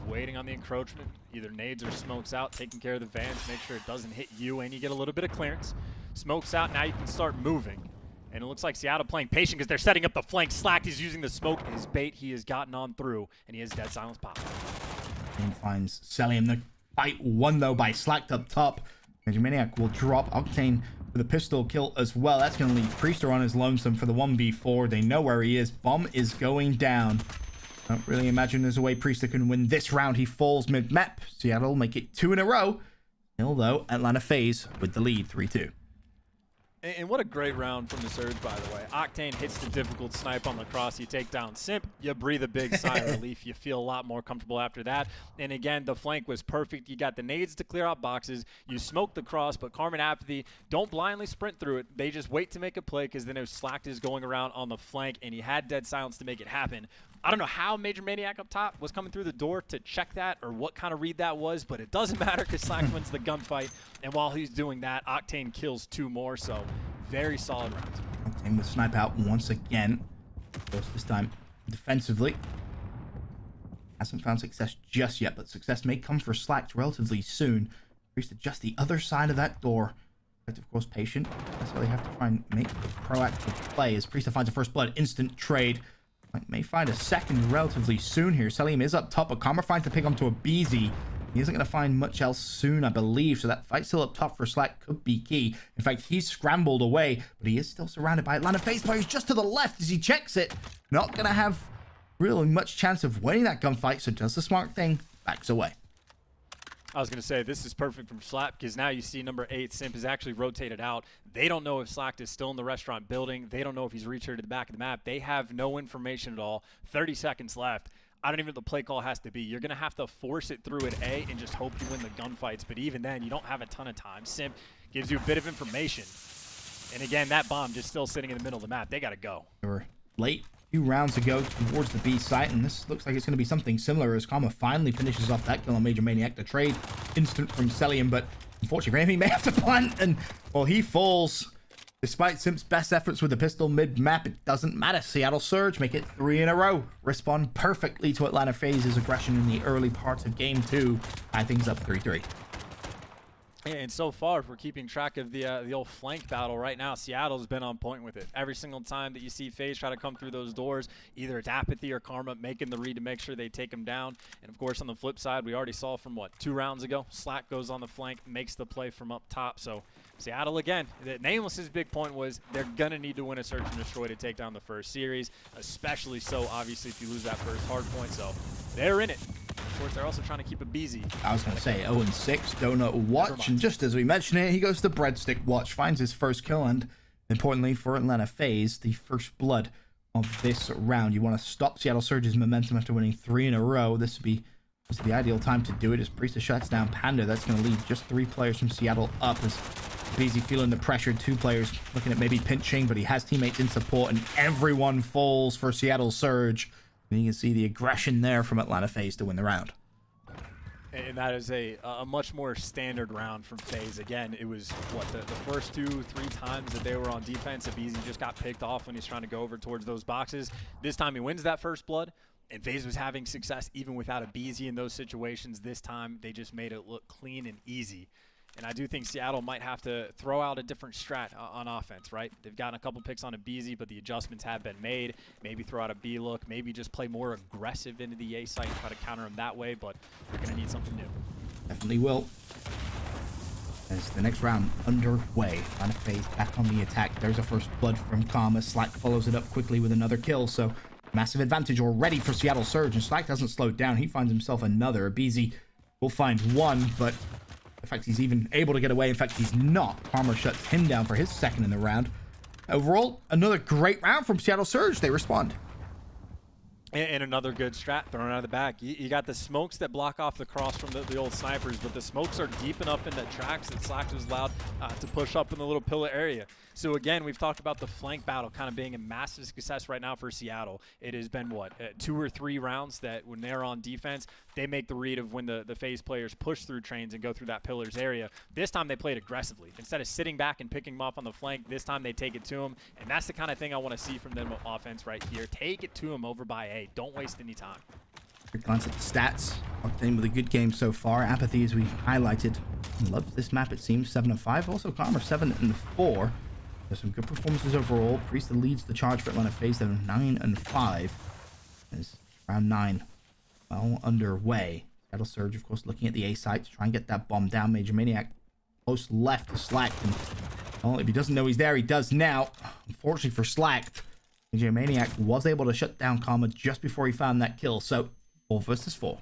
Waiting on the encroachment. Either nades or smokes out. Taking care of the vans. Make sure it doesn't hit you and you get a little bit of clearance. Smokes out. Now you can start moving. And it looks like Seattle playing patient because they're setting up the flank. Slacked is using the smoke. His bait he has gotten on through. And he has dead silence pop. And finds Selim. The fight won though by Slacked up top. Major Maniac will drop Octane with a pistol kill as well. That's going to leave Priester on his lonesome for the 1v4. They know where he is. Bomb is going down. Don't really imagine there's a way Priester can win this round. He falls mid-map. Seattle make it 2 in a row. Still though, Atlanta FaZe with the lead 3-2. And what a great round from the Surge, by the way. Octane hits the difficult snipe on the cross. You take down Simp. You breathe a big sigh of relief. You feel a lot more comfortable after that. And again, the flank was perfect. You got the nades to clear out boxes. You smoke the cross, but Karma and Apathy don't blindly sprint through it. They just wait to make a play because then it was Slacked is going around on the flank, and he had dead silence to make it happen. I don't know how Major Maniac up top was coming through the door to check that or what kind of read that was, but it doesn't matter because Slack wins the gunfight. And while he's doing that, Octane kills 2 more, so very solid round. Octane with snipe out once again. Of course, this time defensively. Hasn't found success just yet, but success may come for Slacked relatively soon. Priest just the other side of that door. But of course, patient. That's why they have to try and make the proactive play as Priest finds a first blood. Instant trade. May find a second relatively soon here. Selim is up top, but Karma finds the pick onto a BZ. He isn't going to find much else soon, I believe, so that fight still up top for Slack could be key. In fact, he's scrambled away, but he is still surrounded by Atlanta FaZe players just to the left as he checks it. Not going to have really much chance of winning that gunfight, so does the smart thing, backs away. I was going to say, this is perfect from Slap because now you see number 8, Simp, is actually rotated out. They don't know if Slacked is still in the restaurant building. They don't know if he's returned to the back of the map. They have no information at all. 30 seconds left. I don't even know what the play call has to be. You're going to have to force it through at A and just hope you win the gunfights. But even then, you don't have a ton of time. Simp gives you a bit of information. And again, that bomb just still sitting in the middle of the map. They got to go. They were late. Few rounds ago towards the B site, and this looks like it's going to be something similar as Karma finally finishes off that kill on Major Maniac. The trade instant from Celium, but unfortunately for him, he may have to plant, and well, he falls. Despite Simp's best efforts with the pistol mid-map, it doesn't matter. Seattle Surge make it 3 in a row. Respond perfectly to Atlanta FaZe's aggression in the early parts of Game 2. Tie things up 3-3. And so far, if we're keeping track of the old flank battle right now, Seattle's been on point with it. Every single time that you see FaZe try to come through those doors, either it's Apathy or Karma making the read to make sure they take him down. And of course, on the flip side, we already saw from, 2 rounds ago, Slack goes on the flank, makes the play from up top. So Seattle, again, Nameless's big point was they're going to need to win a search and destroy to take down the first series, especially so, obviously, if you lose that first hard point. So they're in it. Of course, they're also trying to keep it busy. I was going to say 0-6, Donut Watch, and just as we mentioned it, he goes to Breadstick Watch, finds his first kill, and importantly for Atlanta FaZe, the first blood of this round. You want to stop Seattle Surge's momentum after winning 3 in a row. This would be the ideal time to do it as Priest shuts down Panda. That's going to leave just 3 players from Seattle up as Beezy feeling the pressure. 2 players looking at maybe pinching, but he has teammates in support, and everyone falls for Seattle Surge. And you can see the aggression there from Atlanta FaZe to win the round. And that is a much more standard round from FaZe. Again, it was, the first 2-3 times that they were on defense, Abizi just got picked off when he's trying to go over towards those boxes. This time he wins that first blood, and FaZe was having success even without Abizi in those situations. This time they just made it look clean and easy. And I do think Seattle might have to throw out a different strat on offense, right? They've gotten a couple picks on Abizi, but the adjustments have been made. Maybe throw out a B look, maybe just play more aggressive into the A site and try to counter him that way, but they're going to need something new. Definitely will. As the next round underway, Atlanta FaZe back on the attack. There's a first blood from Karma. Slack follows it up quickly with another kill, so massive advantage already for Seattle Surge, and Slack doesn't slow down. He finds himself another. Abizi will find one, but in fact, he's even able to get away. In fact, he's not. Karma shuts him down for his second in the round. Overall, another great round from Seattle Surge. They respond. And another good strat thrown out of the back. You got the smokes that block off the cross from the old snipers, but the smokes are deep enough in the tracks that Slack was allowed to push up in the little pillar area. So again, we've talked about the flank battle kind of being a massive success right now for Seattle. It has been, 2 or 3 rounds that when they're on defense, they make the read of when the FaZe players push through trains and go through that pillars area. This time they played aggressively. Instead of sitting back and picking them off on the flank, this time they take it to them. And that's the kind of thing I want to see from them offense right here. Take it to them over by A. Don't waste any time. Quick glance at the stats. Octane with a good game so far. Apathy, as we highlighted, loves this map, it seems. 7-5. Also, Karma 7-4. There's some good performances overall. Priest leads the charge for Atlanta FaZe. They're 9-5. As round 9 well underway. Seattle Surge, of course, looking at the A site to try and get that bomb down. Major Maniac close left to Slacked. And well, if he doesn't know he's there, he does now. Unfortunately for Slacked, Major Maniac was able to shut down Karma just before he found that kill. So 4 versus 4.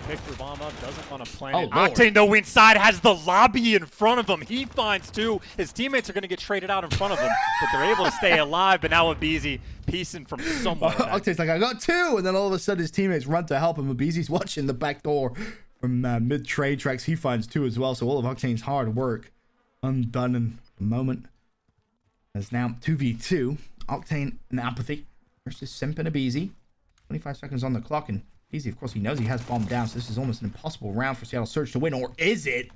pick the bomb up, doesn't want to plant Oh, it. Lord. Octane, though, inside, has the lobby in front of him. He finds two. His teammates are going to get traded out in front of him, but they're able to stay alive. But now Abizi piecing from somewhere. Octane's like, I got two, and then all of a sudden his teammates run to help him. Abizi's watching the back door from mid-trade tracks. He finds two as well, so all of Octane's hard work undone in a moment. There's now 2v2. Octane and Apathy versus Simp and Abizi. 25 seconds on the clock, and Abizi, of course, he knows he has bombed down, so this is almost an impossible round for Seattle Surge to win, or is it?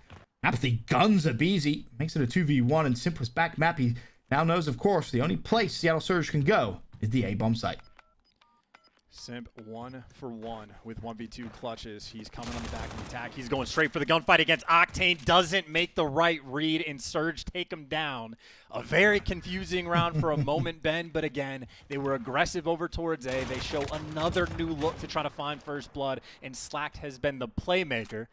Apathy guns Abizi, makes it a 2v1, and Simp was back map. He now knows, of course, the only place Seattle Surge can go is the A-bomb site. Simp 1 for 1 with 1v2 clutches. He's coming on the back of the attack. He's going straight for the gunfight against Octane. Doesn't make the right read, and Surge take him down. A very confusing round for a moment, Ben, but again, they were aggressive over towards A. They show another new look to try to find first blood, and Slack has been the playmaker.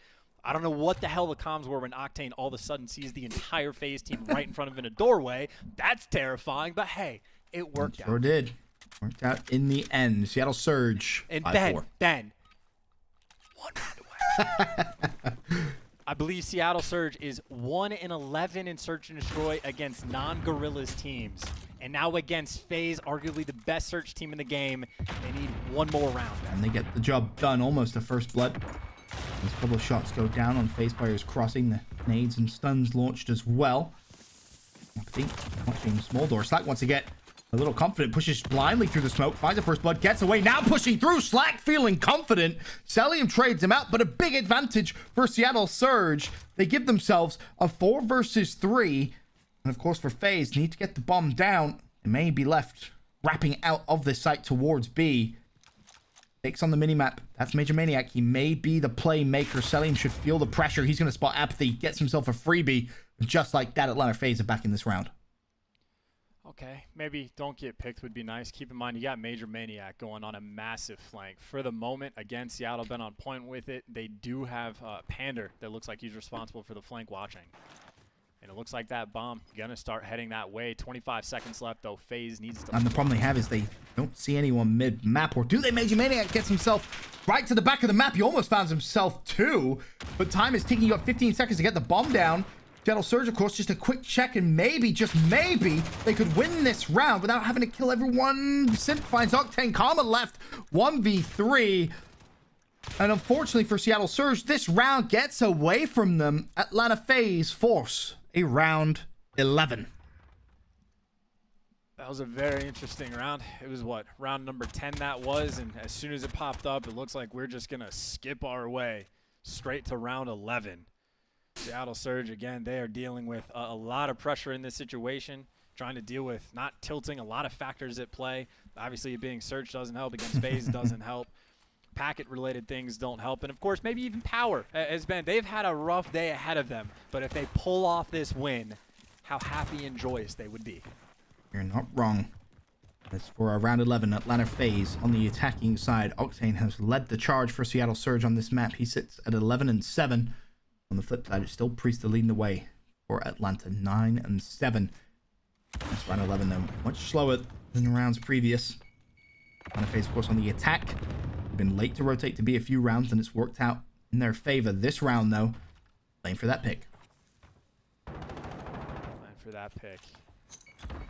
I don't know what the hell the comms were when Octane all of a sudden sees the entire FaZe team right in front of him in a doorway. That's terrifying, but hey, it worked out. Sure did. Worked out in the end. Seattle Surge. And 5-4. Ben, one round away. I believe Seattle Surge is 1-11 in Search and Destroy against non-Guerrillas teams. And now against FaZe, arguably the best search team in the game, they need one more round. And they get the job done. Almost a first blood. Those couple of shots go down on FaZe players crossing. The nades and stuns launched as well. Apathy watching small door. Slack wants to get a little confident, pushes blindly through the smoke, finds the first blood, gets away, now pushing through. Slack feeling confident. Celium trades him out, but a big advantage for Seattle Surge. They give themselves a 4 versus 3. And of course for FaZe, need to get the bomb down. It may be left wrapping out of this site towards B. Takes on the minimap. That's Major Maniac. He may be the playmaker. Celium should feel the pressure. He's going to spot Apathy, gets himself a freebie. Just like that, Atlanta FaZe are back in this round. Okay, maybe don't get picked would be nice. Keep in mind, you got Major Maniac going on a massive flank. For the moment, again, Seattle been on point with it. They do have Pander that looks like he's responsible for the flank watching. And it looks like that bomb going to start heading that way. 25 seconds left, though. FaZe needs to... And the problem they have is they don't see anyone mid-map. Or do they? Major Maniac gets himself right to the back of the map. He almost found himself two. But time is ticking. You got 15 seconds to get the bomb down. Seattle Surge, of course, just a quick check, and maybe, just maybe, they could win this round without having to kill everyone. Simp finds Octane. Karma left 1v3. And unfortunately for Seattle Surge, this round gets away from them. Atlanta FaZe force a round 11. That was a very interesting round. It was what, round number 10 that was, and as soon as it popped up, it looks like we're just going to skip our way straight to round 11. Seattle Surge, again, they are dealing with a lot of pressure in this situation, trying to deal with not tilting, a lot of factors at play. Obviously, being Surge doesn't help. Against FaZe doesn't help. Packet-related things don't help. And, of course, maybe even Power has been. They've had a rough day ahead of them. But if they pull off this win, how happy and joyous they would be. You're not wrong. As for our round 11, Atlanta FaZe on the attacking side. Octane has led the charge for Seattle Surge on this map. He sits at 11-7. On the flip side, it's still Priest leading the way for Atlanta, 9-7. That's round 11, though. Much slower than the rounds previous. Atlanta FaZe, of course, on the attack. They've been late to rotate to be a few rounds, and it's worked out in their favor. This round, though, playing for that pick. Playing for that pick.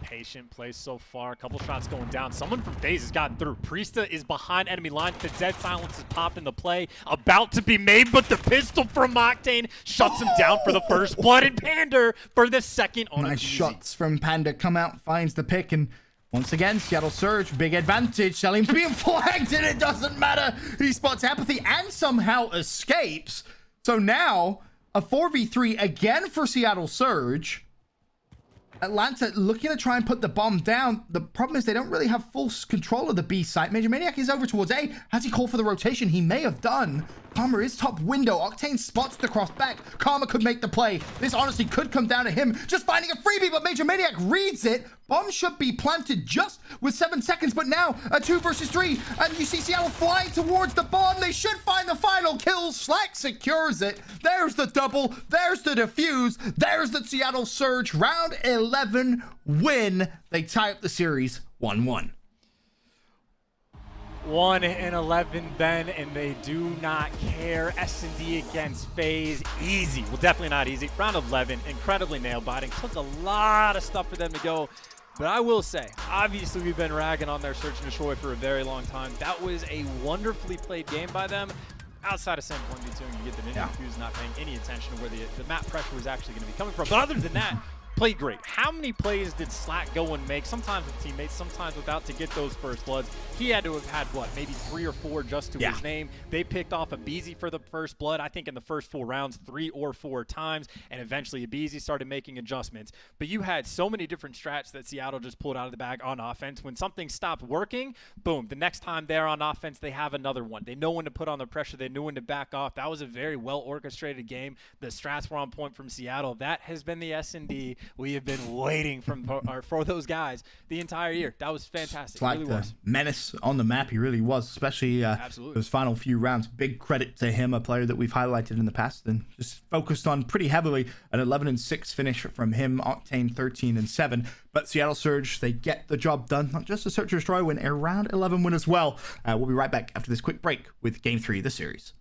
Patient play so far. A couple shots going down. Someone from FaZe has gotten through. Priesta is behind enemy lines. The dead silence is popped in the play. About to be made, but the pistol from Octane shuts him down for the first blood. And Pander for the second on Nice shots from Panda. Come out, finds the pick, and once again, Seattle Surge, big advantage. Selim's being flagged, and it doesn't matter. He spots Apathy and somehow escapes. So now, a 4v3 again for Seattle Surge. Atlanta looking to try and put the bomb down. The problem is they don't really have full control of the B site. Major Maniac is over towards A. Has he called for the rotation? He may have done. Karma is top window. Octane spots the cross back. Karma could make the play. This honestly could come down to him just finding a freebie, but Major Maniac reads it. Bomb should be planted just with 7 seconds, but now a 2 versus 3. And you see Seattle flying towards the bomb. They should find the final kill. Slack secures it. There's the double. There's the defuse. There's the Seattle Surge. Round 11 win. They tie up the series 1-1. 1-11 then, and they do not care. S&D against FaZe, easy. Well, definitely not easy. Round 11, incredibly nail-biting. Took a lot of stuff for them to go. But I will say, obviously we've been ragging on their search and destroy for a very long time. That was a wonderfully played game by them. Outside of Sam Point B2, you get the Ninja who's not paying any attention to where the map pressure was actually going to be coming from. But other than that, played great. How many plays did Slack go and make, sometimes with teammates, sometimes without, to get those first bloods? He had to have had, what, maybe 3 or 4 just to his name. They picked off Abeezy for the first blood, I think in the first 4 rounds, 3 or 4 times, and eventually Abeezy started making adjustments. But you had so many different strats that Seattle just pulled out of the bag on offense. When something stopped working, boom, the next time they're on offense, they have another one. They know when to put on the pressure. They knew when to back off. That was a very well-orchestrated game. The strats were on point from Seattle. That has been the S&D we have been waiting for those guys the entire year. That was fantastic. It's like it really the was. menace on the map. He really was, especially those final few rounds. Big credit to him, a player that we've highlighted in the past and just focused on pretty heavily. An 11-6 finish from him. Octane 13-7. But Seattle Surge, they get the job done. Not just a search and destroy win, a round 11 win as well. We'll be right back after this quick break with Game 3 of the series.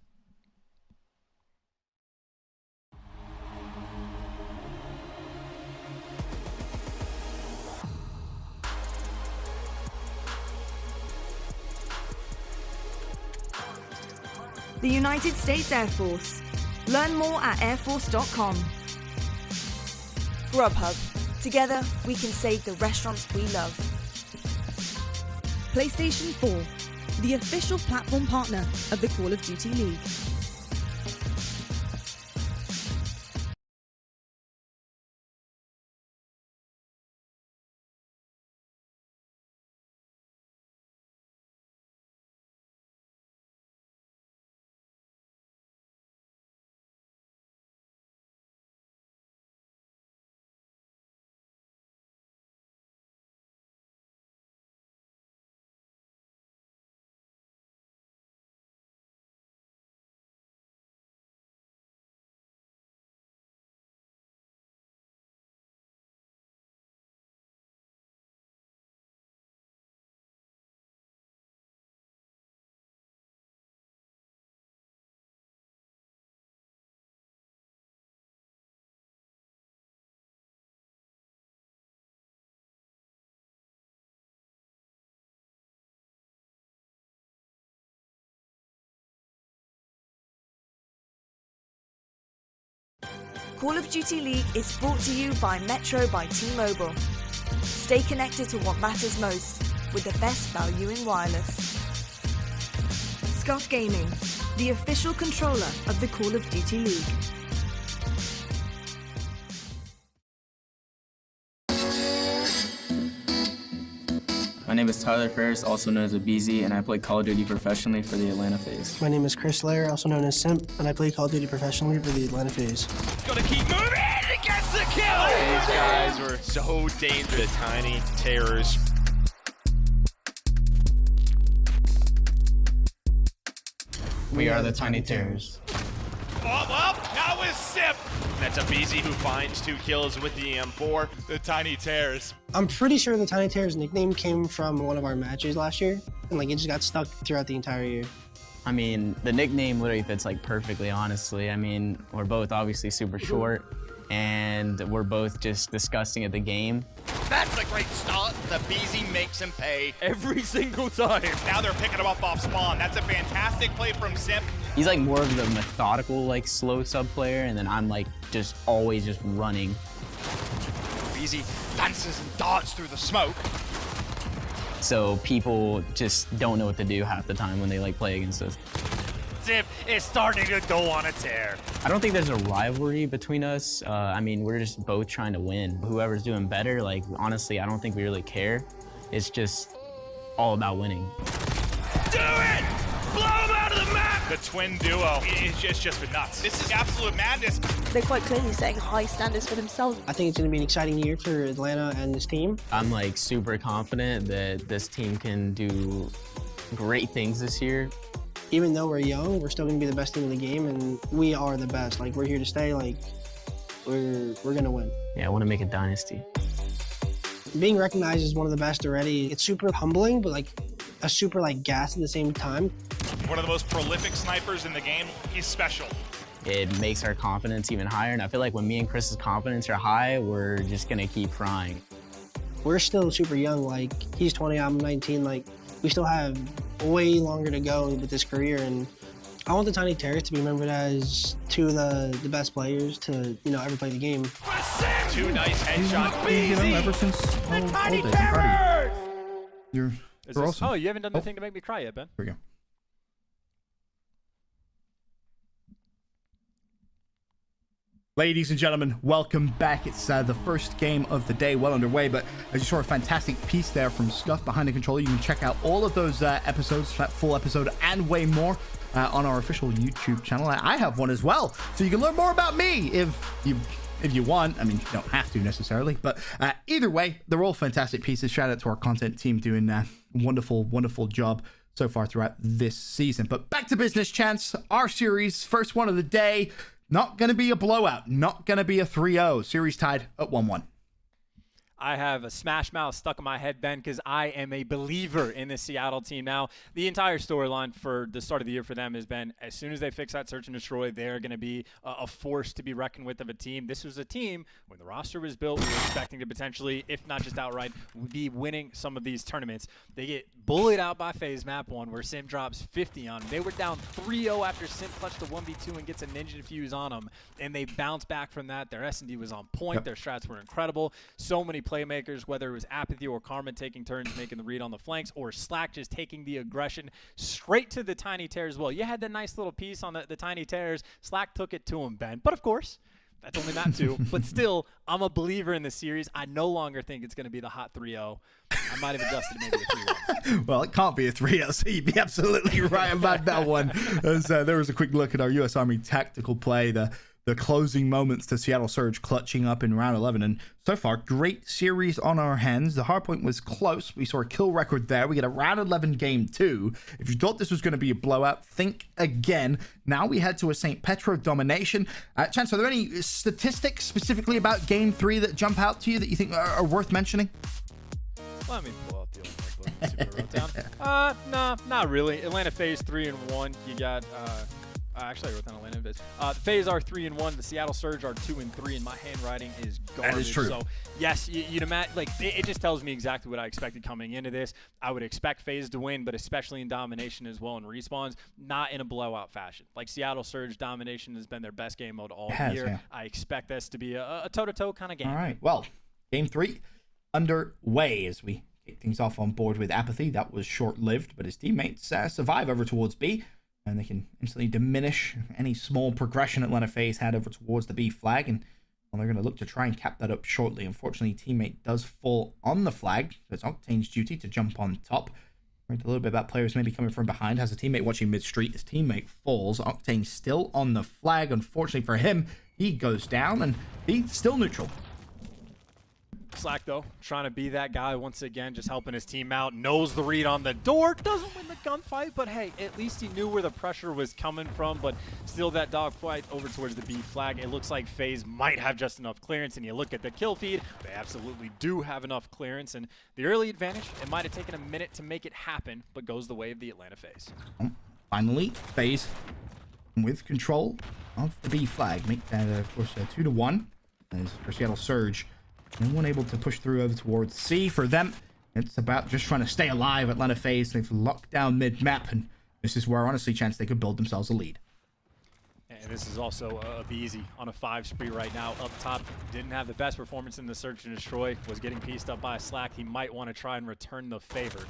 The United States Air Force. Learn more at airforce.com. Grubhub. Together, we can save the restaurants we love. PlayStation 4. The official platform partner of the Call of Duty League. Call of Duty League is brought to you by Metro by T-Mobile. Stay connected to what matters most with the best value in wireless. Scuff Gaming, the official controller of the Call of Duty League. My name is Tyler Ferris, also known as Abeezy, and I play Call of Duty professionally for the Atlanta FaZe. My name is Chris Lair, also known as Simp, and I play Call of Duty professionally for the Atlanta FaZe. Gonna keep moving and gets the kill! These guys were so dangerous. The tiny terrors. We are the Tiny Terrors. Oh, well, now is Sip. That's Abeezy who finds 2 kills with the M4. The Tiny Terrors. I'm pretty sure the Tiny Terrors nickname came from one of our matches last year, and like it just got stuck throughout the entire year. I mean, the nickname literally fits like perfectly, honestly. I mean, we're both obviously super short, and we're both just disgusting at the game. That's a great start. The Abeezy makes him pay every single time. Now they're picking him up off spawn. That's a fantastic play from Sip. He's like more of the methodical, like slow sub player, and then I'm like just always just running. Abeezy dances and darts through the smoke. So people just don't know what to do half the time when they like play against us. Zip is starting to go on a tear. I don't think there's a rivalry between us. I mean, we're just both trying to win. Whoever's doing better, like, honestly, I don't think we really care. It's just all about winning. Do it! Blow him out of the map! The twin duo is just been nuts. This is absolute madness. They're quite clearly setting high standards for themselves. I think it's going to be an exciting year for Atlanta and this team. I'm like super confident that this team can do great things this year. Even though we're young, we're still going to be the best team in the game, and we are the best. Like, we're here to stay. Like, we're going to win. Yeah, I want to make a dynasty. Being recognized as one of the best already, it's super humbling, but like, a super like gas at the same time. One of the most prolific snipers in the game. He's special. It makes our confidence even higher, and I feel like when me and Chris's confidence are high, we're just gonna keep frying. We're still super young. Like, he's 20, I'm 19. Like, we still have way longer to go with this career, and I want the Tiny Terrors to be remembered as two of the best players to, you know, ever play the game. Two nice headshots. You know, ever since old days. I'm proud of you. You're awesome. Oh, you haven't done the thing to make me cry yet, Ben. Here we go. Ladies and gentlemen, welcome back. It's the first game of the day, well underway, but as you saw a fantastic piece there from Scuff behind the controller, you can check out all of those episodes, that full episode and way more on our official YouTube channel. I have one as well, so you can learn more about me if you want. I mean, you don't have to necessarily, but either way, they're all fantastic pieces. Shout out to our content team doing a wonderful job so far throughout this season. But back to business, Chance. Our series, first one of the day. Not going to be a blowout. Not going to be a 3-0. Series tied at 1-1. I have a smash mouth stuck in my head, Ben, because I am a believer in the Seattle team. Now, the entire storyline for the start of the year for them has been, as soon as they fix that search and destroy, they're going to be a force to be reckoned with of a team. This was a team, when the roster was built, we were expecting to potentially, if not just outright, be winning some of these tournaments. They get bullied out by FaZe Map 1, where Sim drops 50 on them. They were down 3-0 after Sim clutched the 1v2 and gets a Ninja Fuse on them, and they bounced back from that. Their S&D was on point. Their strats were incredible. So many playmakers, whether it was Apathy or Karma taking turns making the read on the flanks, or Slack just taking the aggression straight to the Tiny Terrors as well. You had the nice little piece on the Tiny Terrors. Slack took it to him, Ben. But of course, that's only map 2. But still, I'm a believer in the series. I no longer think it's going to be the hot 3-0. I might have adjusted maybe a 3-1. Well, it can't be a 3-0, so you'd be absolutely right about that one. As there was a quick look at our U.S. Army tactical play, the closing moments to Seattle Surge clutching up in round 11. And so far, great series on our hands. The hardpoint was close. We saw a kill record there. We get a round 11 game 2. If you thought this was going to be a blowout, think again. Now we head to a St. Petro domination. Chance, are there any statistics specifically about game 3 that jump out to you that you think are worth mentioning? Let me pull out the old notebook and see what I wrote down. No, not really. Atlanta FaZe 3-1. You got... actually, I wrote down Atlanta FaZe. The FaZe are 3-1. The Seattle Surge are 2-3, and my handwriting is garbage. That is true. So yes, you'd imagine, like, it just tells me exactly what I expected coming into this. I would expect FaZe to win, but especially in domination as well in respawns, not in a blowout fashion. Like, Seattle Surge domination has been their best game mode all year. Yeah. I expect this to be a toe-to-toe kind of game. All right. Well, game 3 underway as we kick things off on board with Apathy. That was short-lived, but his teammates survive over towards B. And they can instantly diminish any small progression Atlanta FaZe had over towards the B flag. And well, they're going to look to try and cap that up shortly. Unfortunately, teammate does fall on the flag. So it's Octane's duty to jump on top. Read a little bit about players maybe coming from behind. Has a teammate watching mid-street. His teammate falls. Octane still on the flag. Unfortunately for him, he goes down and he's still neutral. Slack, though, trying to be that guy once again, just helping his team out. Knows the read on the door. Doesn't win the gunfight, but hey, at least he knew where the pressure was coming from. But still that dogfight over towards the B flag. It looks like FaZe might have just enough clearance. And you look at the kill feed, they absolutely do have enough clearance. And the early advantage, it might have taken a minute to make it happen, but goes the way of the Atlanta FaZe. Finally, FaZe with control of the B flag. Make that, of course, 2-1. As for Seattle Surge, no one able to push through over towards C. For them, it's about just trying to stay alive. Atlanta FaZe, they've locked down mid-map, and this is where, honestly, Chance, they could build themselves a lead. And this is also a Beezy on a 5 spree right now up top. Didn't have the best performance in the search and destroy. Was getting pieced up by Slack. He might want to try and return the favor.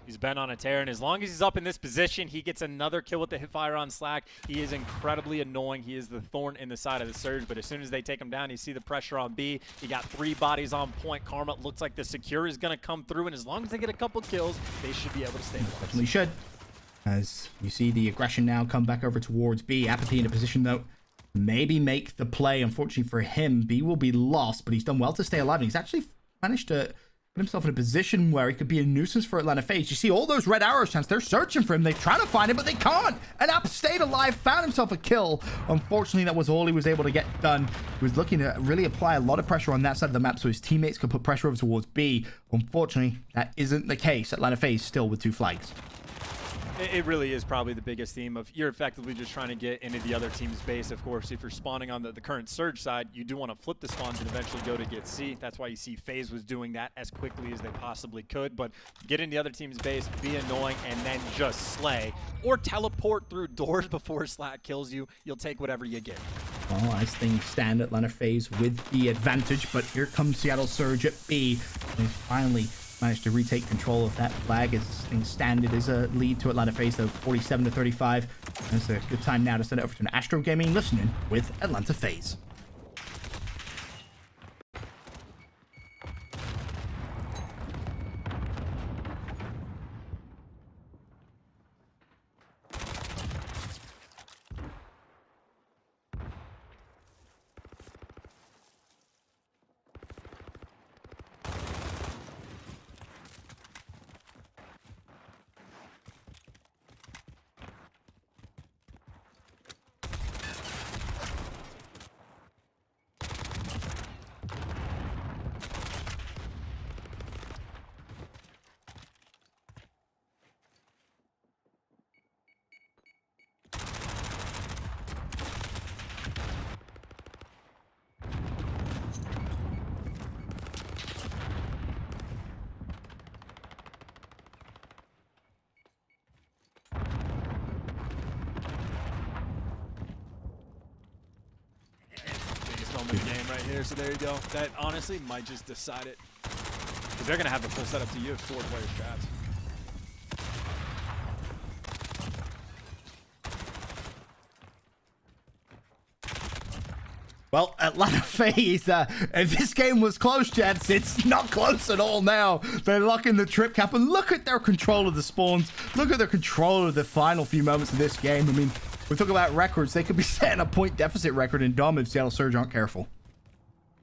He's been on a tear, and as long as he's up in this position, he gets another kill with the hipfire on Slack. He is incredibly annoying. He is the thorn in the side of the Surge, but as soon as they take him down, you see the pressure on B. He got 3 bodies on point. Karma looks like the secure is going to come through, and as long as they get a couple kills, they should be able to stay close. Definitely should. As you see the aggression now come back over towards B. Apathy in a position, though, maybe make the play. Unfortunately for him, B will be lost, but he's done well to stay alive. And he's actually managed to put himself in a position where he could be a nuisance for Atlanta FaZe. You see all those red arrows, chance. They're searching for him. They're trying to find him, but they can't. And App stayed alive, found himself a kill. Unfortunately, that was all he was able to get done. He was looking to really apply a lot of pressure on that side of the map so his teammates could put pressure over towards B. Unfortunately, that isn't the case. Atlanta FaZe still with 2 flags. It really is probably the biggest theme of you're effectively just trying to get into the other team's base. Of course, if you're spawning on the current Surge side, you do want to flip the spawns and eventually go to get C. That's why you see FaZe was doing that as quickly as they possibly could. But get in the other team's base, be annoying, and then just slay. Or teleport through doors before Slack kills you. You'll take whatever you get. Well, as things stand, Atlanta FaZe with the advantage, but here comes Seattle Surge at B. They finally managed to retake control of that flag. As things stand, it is a lead to Atlanta FaZe, though, 47-35. It's a good time now to send it over to an Astro Gaming listening with Atlanta FaZe. Moment of the game right here, so there you go. That honestly might just decide it. Because they're going to have the full setup to you if 4 players trapped. Well, Atlanta FaZe, if this game was close, gents, it's not close at all now. They're locking the trip cap, and look at their control of the spawns. Look at their control of the final few moments of this game. I mean, we talk about records. They could be setting a point deficit record in Dom if Seattle Surge aren't careful.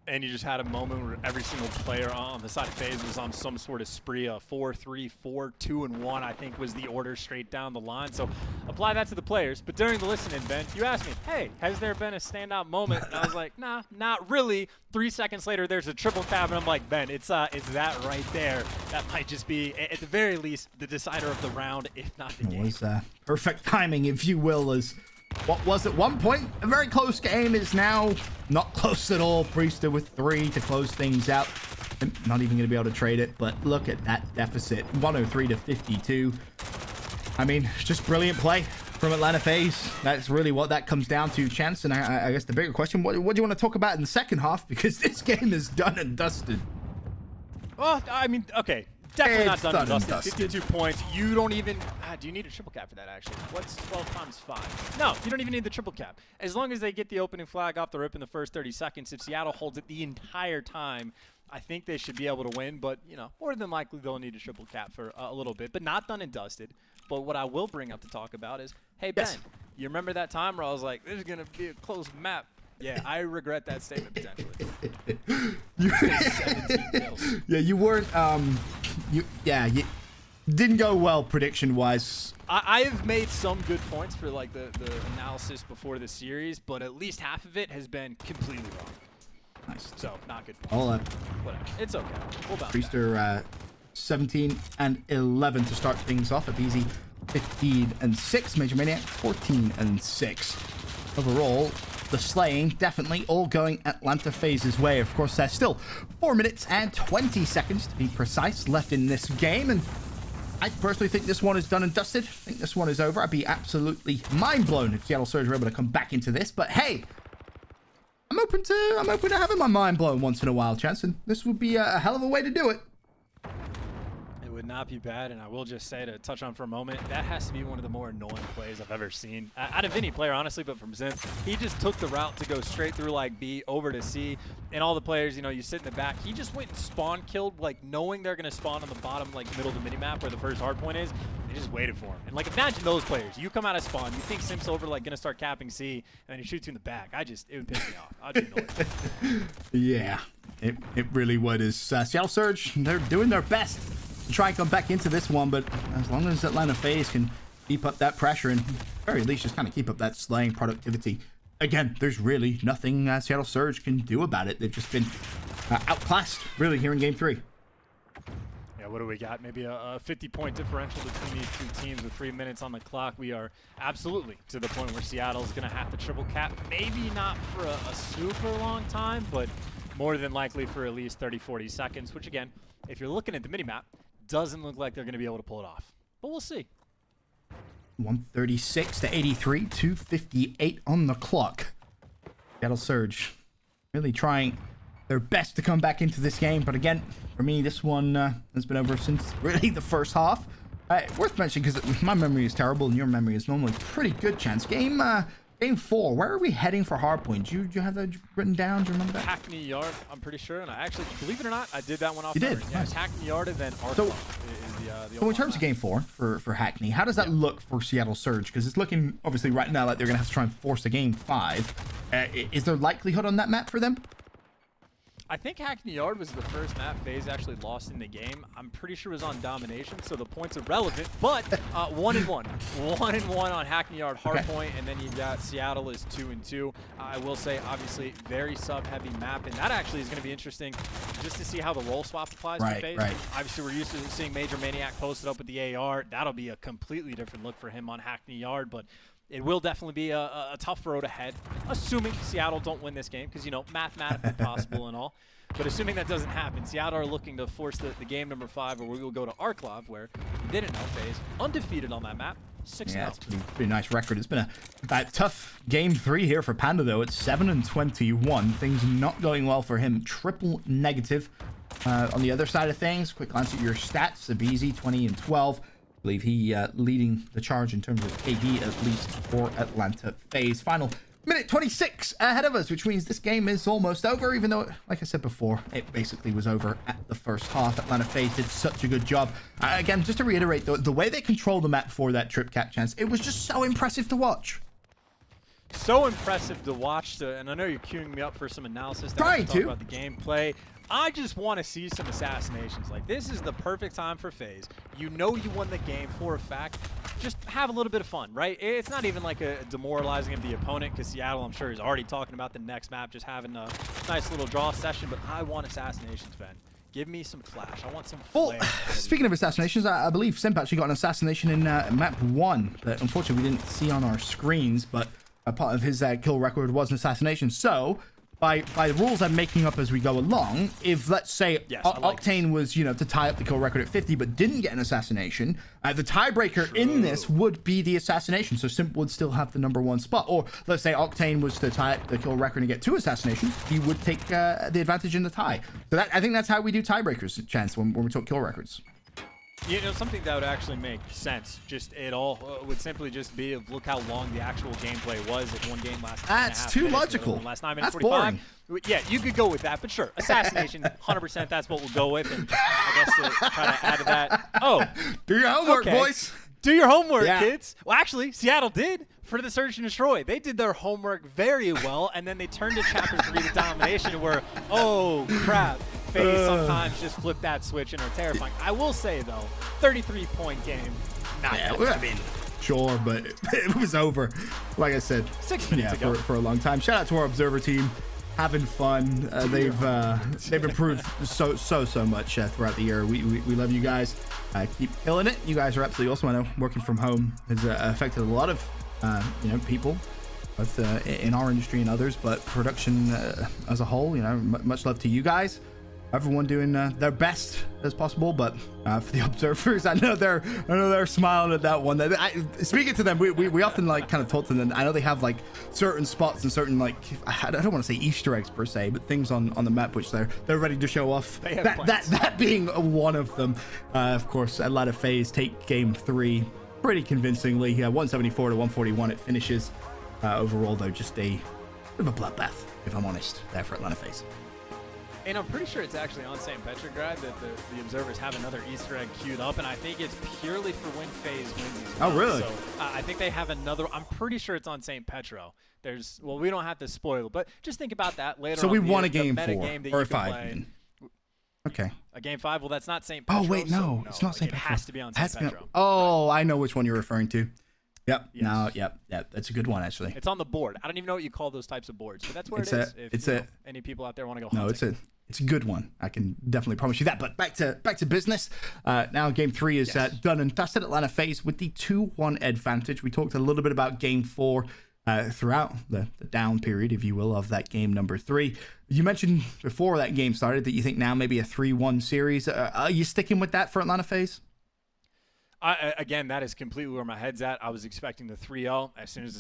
And you just had a moment where every single player on the side of FaZe was on some sort of spree. 4-3, 4-2-1, I think, was the order straight down the line. So apply that to the players. But during the listening, Ben, you asked me, hey, has there been a standout moment? And I was like, nah, not really. 3 seconds later, there's a triple cap, and I'm like, Ben, it's that right there. That might just be, at the very least, the decider of the round, if not the game. It was perfect timing, if you will, as what was at one point a very close game is now not close at all. Priester with 3 to close things out. Not even going to be able to trade it, but look at that deficit, 103-52. I mean, just brilliant play from Atlanta FaZe. That's really what that comes down to, Chance. And I guess the bigger question, what do you want to talk about in the second half? Because this game is done and dusted. Oh, I mean, okay. Definitely It's not done and dusted. 52 dusted. points. You don't even... do you need a triple cap for that, actually? What's 12 times 5? No, you don't even need the triple cap. As long as they get the opening flag off the rip in the first 30 seconds, if Seattle holds it the entire time, I think they should be able to win. But, you know, more than likely they'll need a triple cap for a little bit. But not done and dusted. But what I will bring up to talk about is, hey, Ben, you remember that time where I was like, this is going to be a close map? Yeah, I regret that statement potentially. 17 kills. Yeah, you weren't, you didn't go well prediction-wise. I have made some good points for like the analysis before the series, but at least half of it has been completely wrong. Nice. So, not good points. All Whatever. It's okay. We'll bounce back. Priester 17 and 11 to start things off. At BZ 15 and 6. Major Maniac 14 and 6. Overall, the slaying definitely all going Atlanta FaZe's way. Of course, there's still 4 minutes and 20 seconds to be precise left in this game, and I personally think this one is done and dusted. I think this one is over. I'd be absolutely mind blown if Seattle Surge were able to come back into this. But hey, I'm open to having my mind blown once in a while, Chance, and this would be a hell of a way to do it. It would not be bad, and I will just say, to touch on for a moment, that has to be one of the more annoying plays I've ever seen. Out of any player, honestly, but from Zinth, he just took the route to go straight through like B over to C, and all the players, you know, you sit in the back, he just went and spawn killed, like knowing they're going to spawn on the bottom, like middle of the minimap where the first hardpoint is. They just waited for him. And like, imagine those players. You come out of spawn, you think Sim's over, like, going to start capping C, and then he shoots you in the back. It would piss me off. I'd be annoyed. Yeah. it really would. Is Seattle Surge, they're doing their best to try and come back into this one, but as long as Atlanta FaZe can keep up that pressure and at the very least just kind of keep up that slaying productivity, again, there's really nothing Seattle Surge can do about it. They've just been outclassed, really, here in Game 3. Yeah, what do we got? Maybe a 50-point differential between these two teams with 3 minutes on the clock. We are absolutely to the point where Seattle's going to have to triple cap. Maybe not for a super long time, but more than likely for at least 30, 40 seconds, which, again, if you're looking at the minimap, doesn't look like they're going to be able to pull it off. But we'll see. 136 to 83, 2:58 on the clock. Seattle Surge really trying their best to come back into this game, but again, for me, this one has been over since really the first half. Worth mentioning, because my memory is terrible and your memory is normally pretty good, Chance. Game 4, where are we heading for Hardpoint? Do you have that written down? Do you remember that? Hackney Yard, I'm pretty sure, and I actually, believe it or not, I did that one off. You did? Yeah, Nice. it's Hackney Yard and then Arc. So in terms of Game 4 for Hackney, how does that look for Seattle Surge? Because it's looking, obviously, right now like they're going to have to try and force a Game 5. Is there likelihood on that map for them? I think Hackney Yard was the first map FaZe actually lost in the game. I'm pretty sure it was on Domination, so the points are relevant. But 1-1. 1-1 on Hackney Yard Hardpoint, and then you've got Seattle is 2-2. I will say, obviously, very sub-heavy map, and that actually is going to be interesting just to see how the role swap applies to FaZe. Right. Obviously, we're used to seeing Major Maniac posted up with the AR. That'll be a completely different look for him on Hackney Yard, but it will definitely be a tough road ahead, assuming Seattle don't win this game, because, you know, mathematically possible and all. But assuming that doesn't happen, Seattle are looking to force the game number 5, where we will go to Arklov, where you didn't know FaZe, undefeated on that map, 6-0. Yeah, it's pretty nice record. It's been a tough Game 3 here for Panda, though. It's 7-21. Things not going well for him. Triple negative. On the other side of things, quick glance at your stats. Abizi, 20-12. I believe he leading the charge in terms of KD, at least for Atlanta FaZe. Final minute 26 ahead of us, which means this game is almost over, even though, like I said before, it basically was over at the first half. Atlanta FaZe did such a good job. Again, just to reiterate, the way they controlled the map for that trip cap, Chance, it was just so impressive to watch. So impressive to watch, and I know you're queuing me up for some analysis to Trying talk to. about the gameplay. I just want to see some assassinations. Like, this is the perfect time for FaZe. You know you won the game for a fact. Just have a little bit of fun, right? It's not even like a demoralizing of the opponent, because Seattle, I'm sure, is already talking about the next map, just having a nice little draw session. But I want assassinations, Ben. Give me some flash. I want some flair. Well, speaking of assassinations, I believe Simp actually got an assassination in map 1 that unfortunately we didn't see on our screens, but a part of his kill record was an assassination. So by the rules I'm making up as we go along, if, let's say, Octane was, you know, to tie up the kill record at 50 but didn't get an assassination, the tiebreaker in this would be the assassination, so Simp would still have the #1 spot. Or let's say Octane was to tie up the kill record and get 2 assassinations, he would take the advantage in the tie. So I think that's how we do tiebreakers, Chance, when we talk kill records. You know, something that would actually make sense, just it all would simply just be of look how long the actual gameplay was. If one game lasted That's too logical. Last 9 minutes That's 45. boring. Yeah, you could go with that, but sure, assassination, 100%. That's what we'll go with, and I guess to try to add to that. Oh, do your homework, boys. Do your homework, kids. Well, actually, Seattle did for the Search and Destroy. They did their homework very well, and then they turned to Chapter 3, the Domination, where, oh, crap, FaZe sometimes just flip that switch and are terrifying. I will say, though, 33-point game, not good. I mean, sure, but it was over, like I said, 6 minutes ago. For a long time. Shout out to our Observer team. Having fun. They've improved so much throughout the year. We love you guys. Keep killing it. You guys are absolutely awesome. I know working from home has affected a lot of people, both in our industry and others, but production as a whole. You know, much love to you guys. Everyone doing their best as possible, but for the observers, I know they're smiling at that one. Speaking to them, we often like kind of talk to them. I know they have like certain spots and certain, like, I don't want to say Easter eggs per se, but things on the map which they're ready to show off. That being one of them. Of course, Atlanta FaZe take game 3 pretty convincingly. 174 to 141 it finishes. Overall, though, just a bit of a bloodbath, if I'm honest, there for Atlanta FaZe. And I'm pretty sure it's actually on St. Petrograd that the observers have another Easter egg queued up, and I think it's purely for when FaZe wins as well. Oh, really? So I think they have another. I'm pretty sure it's on St. Petro. Well, we don't have to spoil, but just think about that later. So on we the, won a the game meta 4 game that or you can 5. play. Okay. A game 5. Well, that's not St. Petro. Oh wait, no, so it's not St. It Petro. has to be on St. Petro. Oh, I know which one you're referring to. Yep. Yes. No. Yep. That's a good one actually. It's on the board. I don't even know what you call those types of boards, but that's where It's it is. If any people out there want to go hunting. No, it's a good one. I can definitely promise you that. But back to business. Now game 3 is done and dusted. Atlanta FaZe with the 2-1 advantage. We talked a little bit about game 4 throughout the down period, if you will, of that game number 3. You mentioned before that game started that you think now maybe a 3-1 series. Are you sticking with that for Atlanta FaZe? Again, that is completely where my head's at. I was expecting the 3-0. As soon as the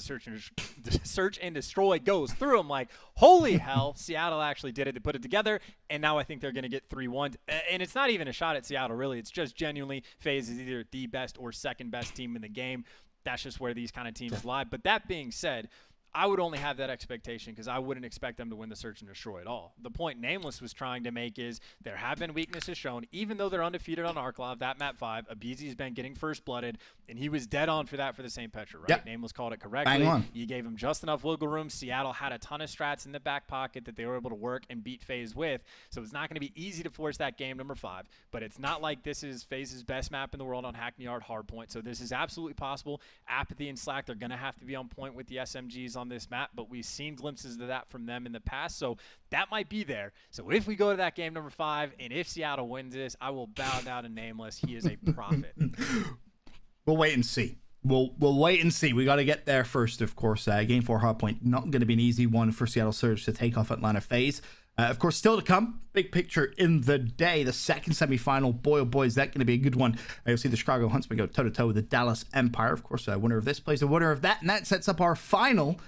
search and destroy goes through, I'm like, holy hell, Seattle actually did it. They put it together, and now I think they're going to get 3-1. And it's not even a shot at Seattle, really. It's just genuinely FaZe is either the best or second best team in the game. That's just where these kind of teams lie. But that being said, I would only have that expectation because I wouldn't expect them to win the search and destroy at all. The point Nameless was trying to make is there have been weaknesses shown, even though they're undefeated on Arklov, that map 5. Abizi's been getting first blooded, and he was dead on for that for the St. Petra, right? Yep. Nameless called it correctly. Bang on. You gave him just enough wiggle room. Seattle had a ton of strats in the back pocket that they were able to work and beat FaZe with, so it's not going to be easy to force that game number 5, but it's not like this is FaZe's best map in the world on Hackney Yard Hardpoint, so this is absolutely possible. Apathy and Slack, they're going to have to be on point with the SMGs on this map, but we've seen glimpses of that from them in the past, so that might be there. So if we go to that game number 5, and if Seattle wins this, I will bow down to Nameless. He is a prophet. We'll wait and see. We'll wait and see. We got to get there first, of course. Game 4 Hardpoint, not going to be an easy one for Seattle Surge to take off Atlanta FaZe. Of course, still to come, big picture in the day, the second semifinal. Boy, oh boy, is that going to be a good one. You'll see the Chicago Huntsmen go toe-to-toe with the Dallas Empire. Of course, winner of this plays the winner of that, and that sets up our final.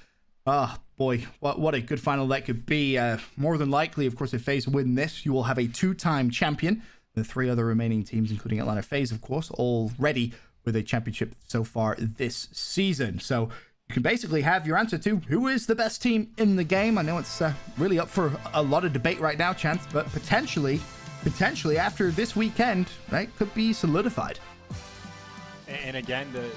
Boy, what a good final that could be. More than likely, of course, if FaZe win this, you will have a 2-time champion. The 3 other remaining teams, including Atlanta FaZe, of course, already with a championship so far this season. So you can basically have your answer to who is the best team in the game. I know it's really up for a lot of debate right now, Chance, but potentially after this weekend, right, could be solidified. And again, the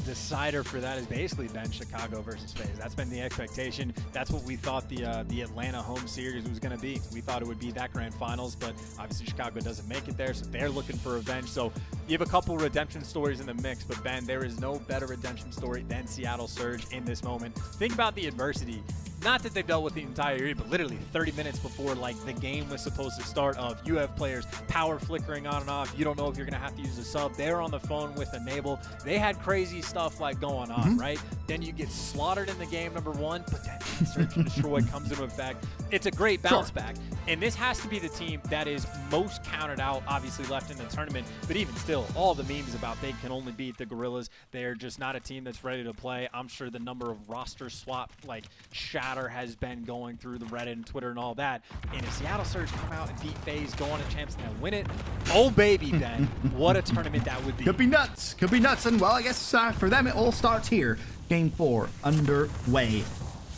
decider for that has basically been Chicago versus FaZe. That's been the expectation. That's what we thought the Atlanta home series was going to be. We thought it would be that grand finals, but obviously Chicago doesn't make it there, so they're looking for revenge. So you have a couple redemption stories in the mix, but Ben, there is no better redemption story than Seattle Surge in this moment. Think about the adversity. Not that they've dealt with the entire year, but literally 30 minutes before like the game was supposed to start of you have players power flickering on and off. You don't know if you're going to have to use a sub. They're on the phone with Enable. They had crazy stuff like going on, right? Then you get slaughtered in the game number 1, but then Search and Destroy comes into effect. It's a great bounce back. And this has to be the team that is most counted out, obviously left in the tournament, but even still, all the memes about they can only beat the Guerrillas. They're just not a team that's ready to play. I'm sure the number of roster swap, like, chatter has been going through the Reddit and Twitter and all that. And if Seattle Surge come out and beat FaZe, go on to champs and win it, oh baby, Ben, what a tournament that would be. Could be nuts. Could be nuts. And, well, I guess for them, it all starts here. Game 4 underway.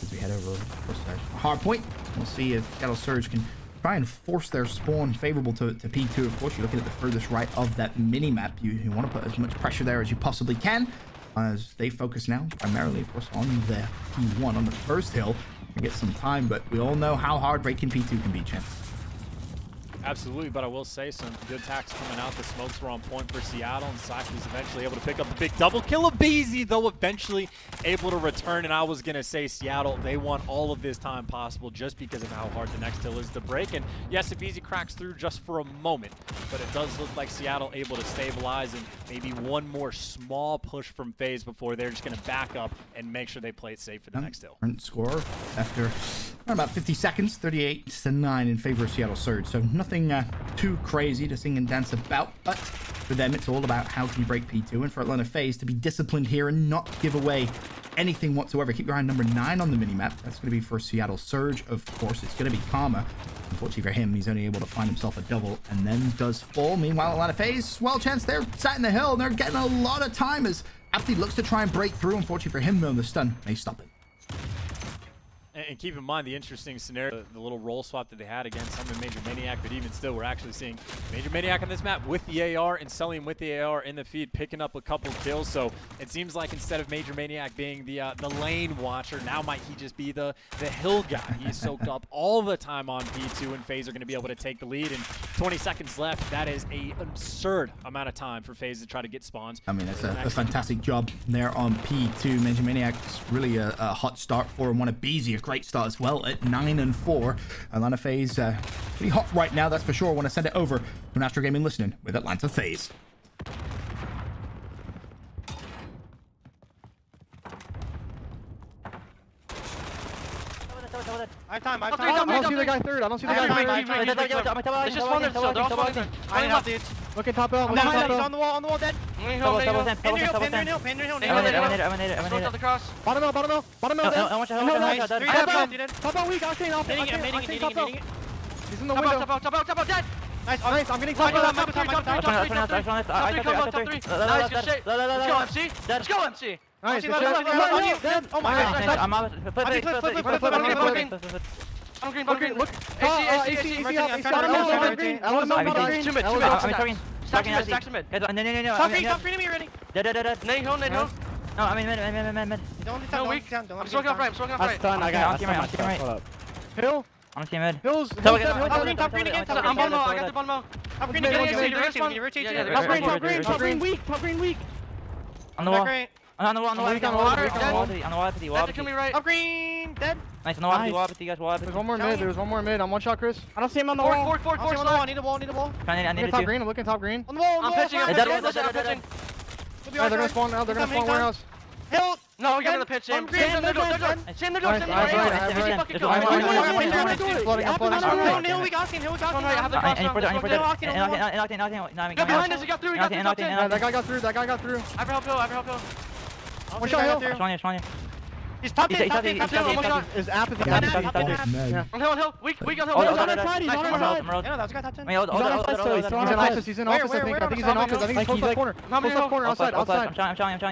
As we head over, of course, Hardpoint. We'll see if Seattle Surge can try and force their spawn favorable to P2. Of course, you're looking at the furthest right of that mini-map. You want to put as much pressure there as you possibly can, as they focus now primarily, of course, on the P1, on the first hill, to get some time. But we all know how hard breaking P2 can be, Chance. Absolutely, but I will say some good attacks coming out. The smokes were on point for Seattle, and Slack was eventually able to pick up the big double kill. Abizi, though, eventually able to return, and I was going to say Seattle, they want all of this time possible just because of how hard the next hill is to break. And yes, Abizi cracks through just for a moment, but it does look like Seattle able to stabilize and maybe one more small push from FaZe before they're just going to back up and make sure they play it safe for the next hill. Current score after about 50 seconds, 38-9 in favor of Seattle Surge. So nothing too crazy to sing and dance about, but for them it's all about how can you break P2, and for Atlanta FaZe to be disciplined here and not give away anything whatsoever. Keep your eye on number 9 on the minimap. That's going to be for Seattle Surge, of course. It's going to be Karma. Unfortunately for him, he's only able to find himself a double and then does fall. Meanwhile, Atlanta FaZe, well, Chance, they're sat in the hill and they're getting a lot of time as Apathy looks to try and break through. Unfortunately for him, though, the stun may stop it. And keep in mind the interesting scenario, the little roll swap that they had against some of Major Maniac, but even still, we're actually seeing Major Maniac on this map with the AR and Celium with the AR in the feed, picking up a couple kills. So it seems like instead of Major Maniac being the lane watcher, now might he just be the hill guy. He's soaked up all the time on P2, and FaZe are going to be able to take the lead. And 20 seconds left. That is an absurd amount of time for FaZe to try to get spawns. I mean, that's a fantastic job there on P2. Major Maniac's really a hot start for him. One of BZ, a great start as well at 9-4. Atlanta FaZe pretty hot right now, that's for sure. I want to send it over to an OpTic Gaming listening with Atlanta FaZe. I have time. I don't see the guy third. I don't see the guy third. Let's just spawn there still. They're all spawning there. I need help, dude. Look at top hill. He's on the wall, dead. Pander hill. Bottom hill. Top out weak. I'm Needing it. He's in the window. Top out, dead. Nice, I'm getting top hill. Top 3. Nice, good shit. Let's go, MC. Let's go, MC. Nice. Oh my gosh. I'm out. Flip. I'm green. Look. AC. Two mid. Stacks mid. No. Top green to me already. Nade hill. No, I'm in mid. Don't weak. I'm smoking off right. I got right. Hill. I'm team mid. Hills. Top green again. I'm bottom. I got the bottom. Top green again. Rotate. Top green weak. On the wall. On the wall. Dead. Kill me right. Top green. Dead. Nice. On the wall. There's one more mid. I'm one shot, Chris. I don't see him on the wall. Fork. I need the wall. I need top to. green. I'm looking top green. On the wall. I'm pitching. Dead. They're gonna spawn now. They're gonna spawn warehouse. Hill. No, we got the pitch. Same the door. Same the door. I'm Hill, we got him. Behind us, he got through. That guy got through. I have help Hill. One shot Hill. He's top 10. Is apathy. Yeah. On Hill. Weak on Hill. He's on inside. Yeah, that was a guy top 10. He's in office, I think. I think he's in office. I think he's close up corner. Close up corner, outside. I'm showing. Two.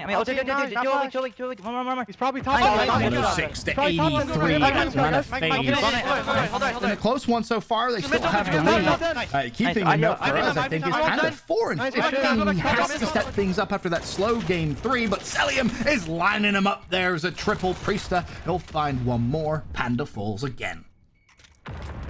One. He's probably top 106 to 83. Atlanta FaZe. In a close one so far, they still have the lead. Keeping the note for us, I think, is kind of 4 and 15. He has to step things up after that slow game 3, but Celium is lining him up there as a triple. Priesta, he'll find one more. Panda falls again.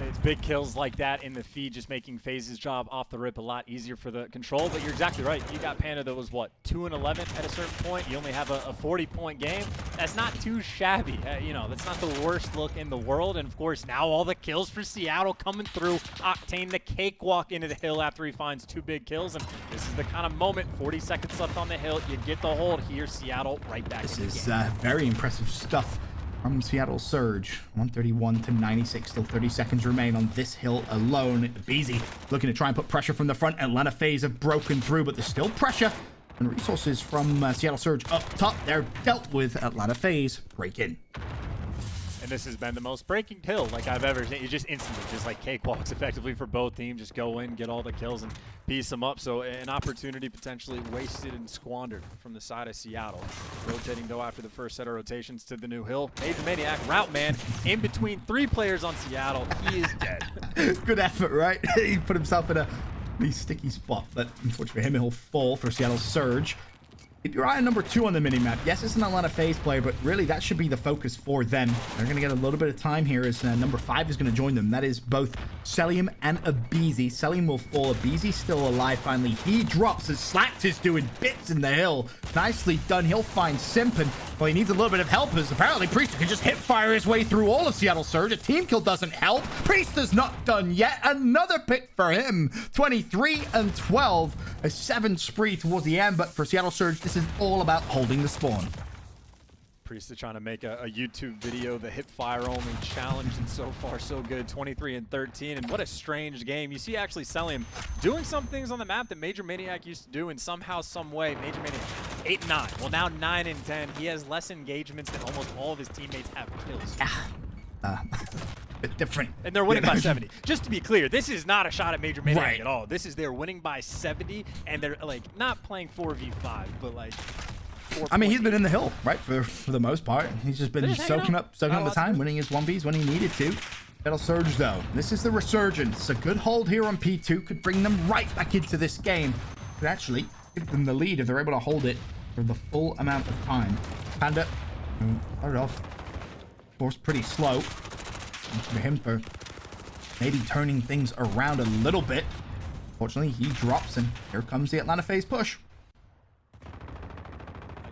It's big kills like that in the feed, just making FaZe's job off the rip a lot easier for the control. But you're exactly right. You got Panda that was, what, 2-11 at a certain point. You only have a 40-point game. That's not too shabby. That's not the worst look in the world. And, of course, now all the kills for Seattle coming through. Octane the cakewalk into the hill after he finds 2 big kills. And this is the kind of moment, 40 seconds left on the hill. You get the hold here. Seattle right back. This is very impressive stuff from Seattle Surge. 131 to 96. Still 30 seconds remain on this hill alone. BZ looking to try and put pressure from the front. Atlanta FaZe have broken through, but there's still pressure. And resources from Seattle Surge up top. They're dealt with. Atlanta FaZe break in. And this has been the most breaking hill like I've ever seen. You just instantly, just like cakewalks effectively for both teams. Just go in, get all the kills, and piece them up. So an opportunity potentially wasted and squandered from the side of Seattle. Rotating though after the first set of rotations to the new hill. Major Maniac, route man, in between 3 players on Seattle. He is dead. Good effort, right? He put himself in a pretty sticky spot, but unfortunately for him, he'll fall for Seattle Surge. Keep your eye on number 2 on the minimap. Yes, it's an Atlanta FaZe player, but really that should be the focus for them. They're going to get a little bit of time here as number 5 is going to join them. That is both Celium and Abizi. Celium will fall. Abizi still alive finally. He drops as Slacked is doing bits in the hill. Nicely done. He'll find Simpin. Well, he needs a little bit of help as apparently Priesta can just hip fire his way through all of Seattle Surge. A team kill doesn't help. Priesta's not done yet. Another pick for him. 23 and 12. A 7 spree towards the end, but for Seattle Surge, this is all about holding the spawn. Priesta trying to make a YouTube video, the hip fire only challenge, and so far so good, 23 and 13, and what a strange game. You see actually Celium doing some things on the map that Major Maniac used to do, and somehow, some way, Major Maniac 8 and 9, well now 9 and 10. He has less engagements than almost all of his teammates have kills. Bit different. And they're winning by 70. Just to be clear, this is not a shot at Major Maniac at all. This is they're winning by 70, and they're like not playing 4v5, but like I mean, he's been in the hill, right, for the most part. He's just been soaking up the time, winning his 1Vs when he needed to. Seattle Surge, though. This is the resurgence. A good hold here on P2 could bring them right back into this game. Could actually give them the lead if they're able to hold it for the full amount of time. Panda started off, of course, pretty slow. For him for maybe turning things around a little bit. Fortunately, he drops, and here comes the Atlanta FaZe push.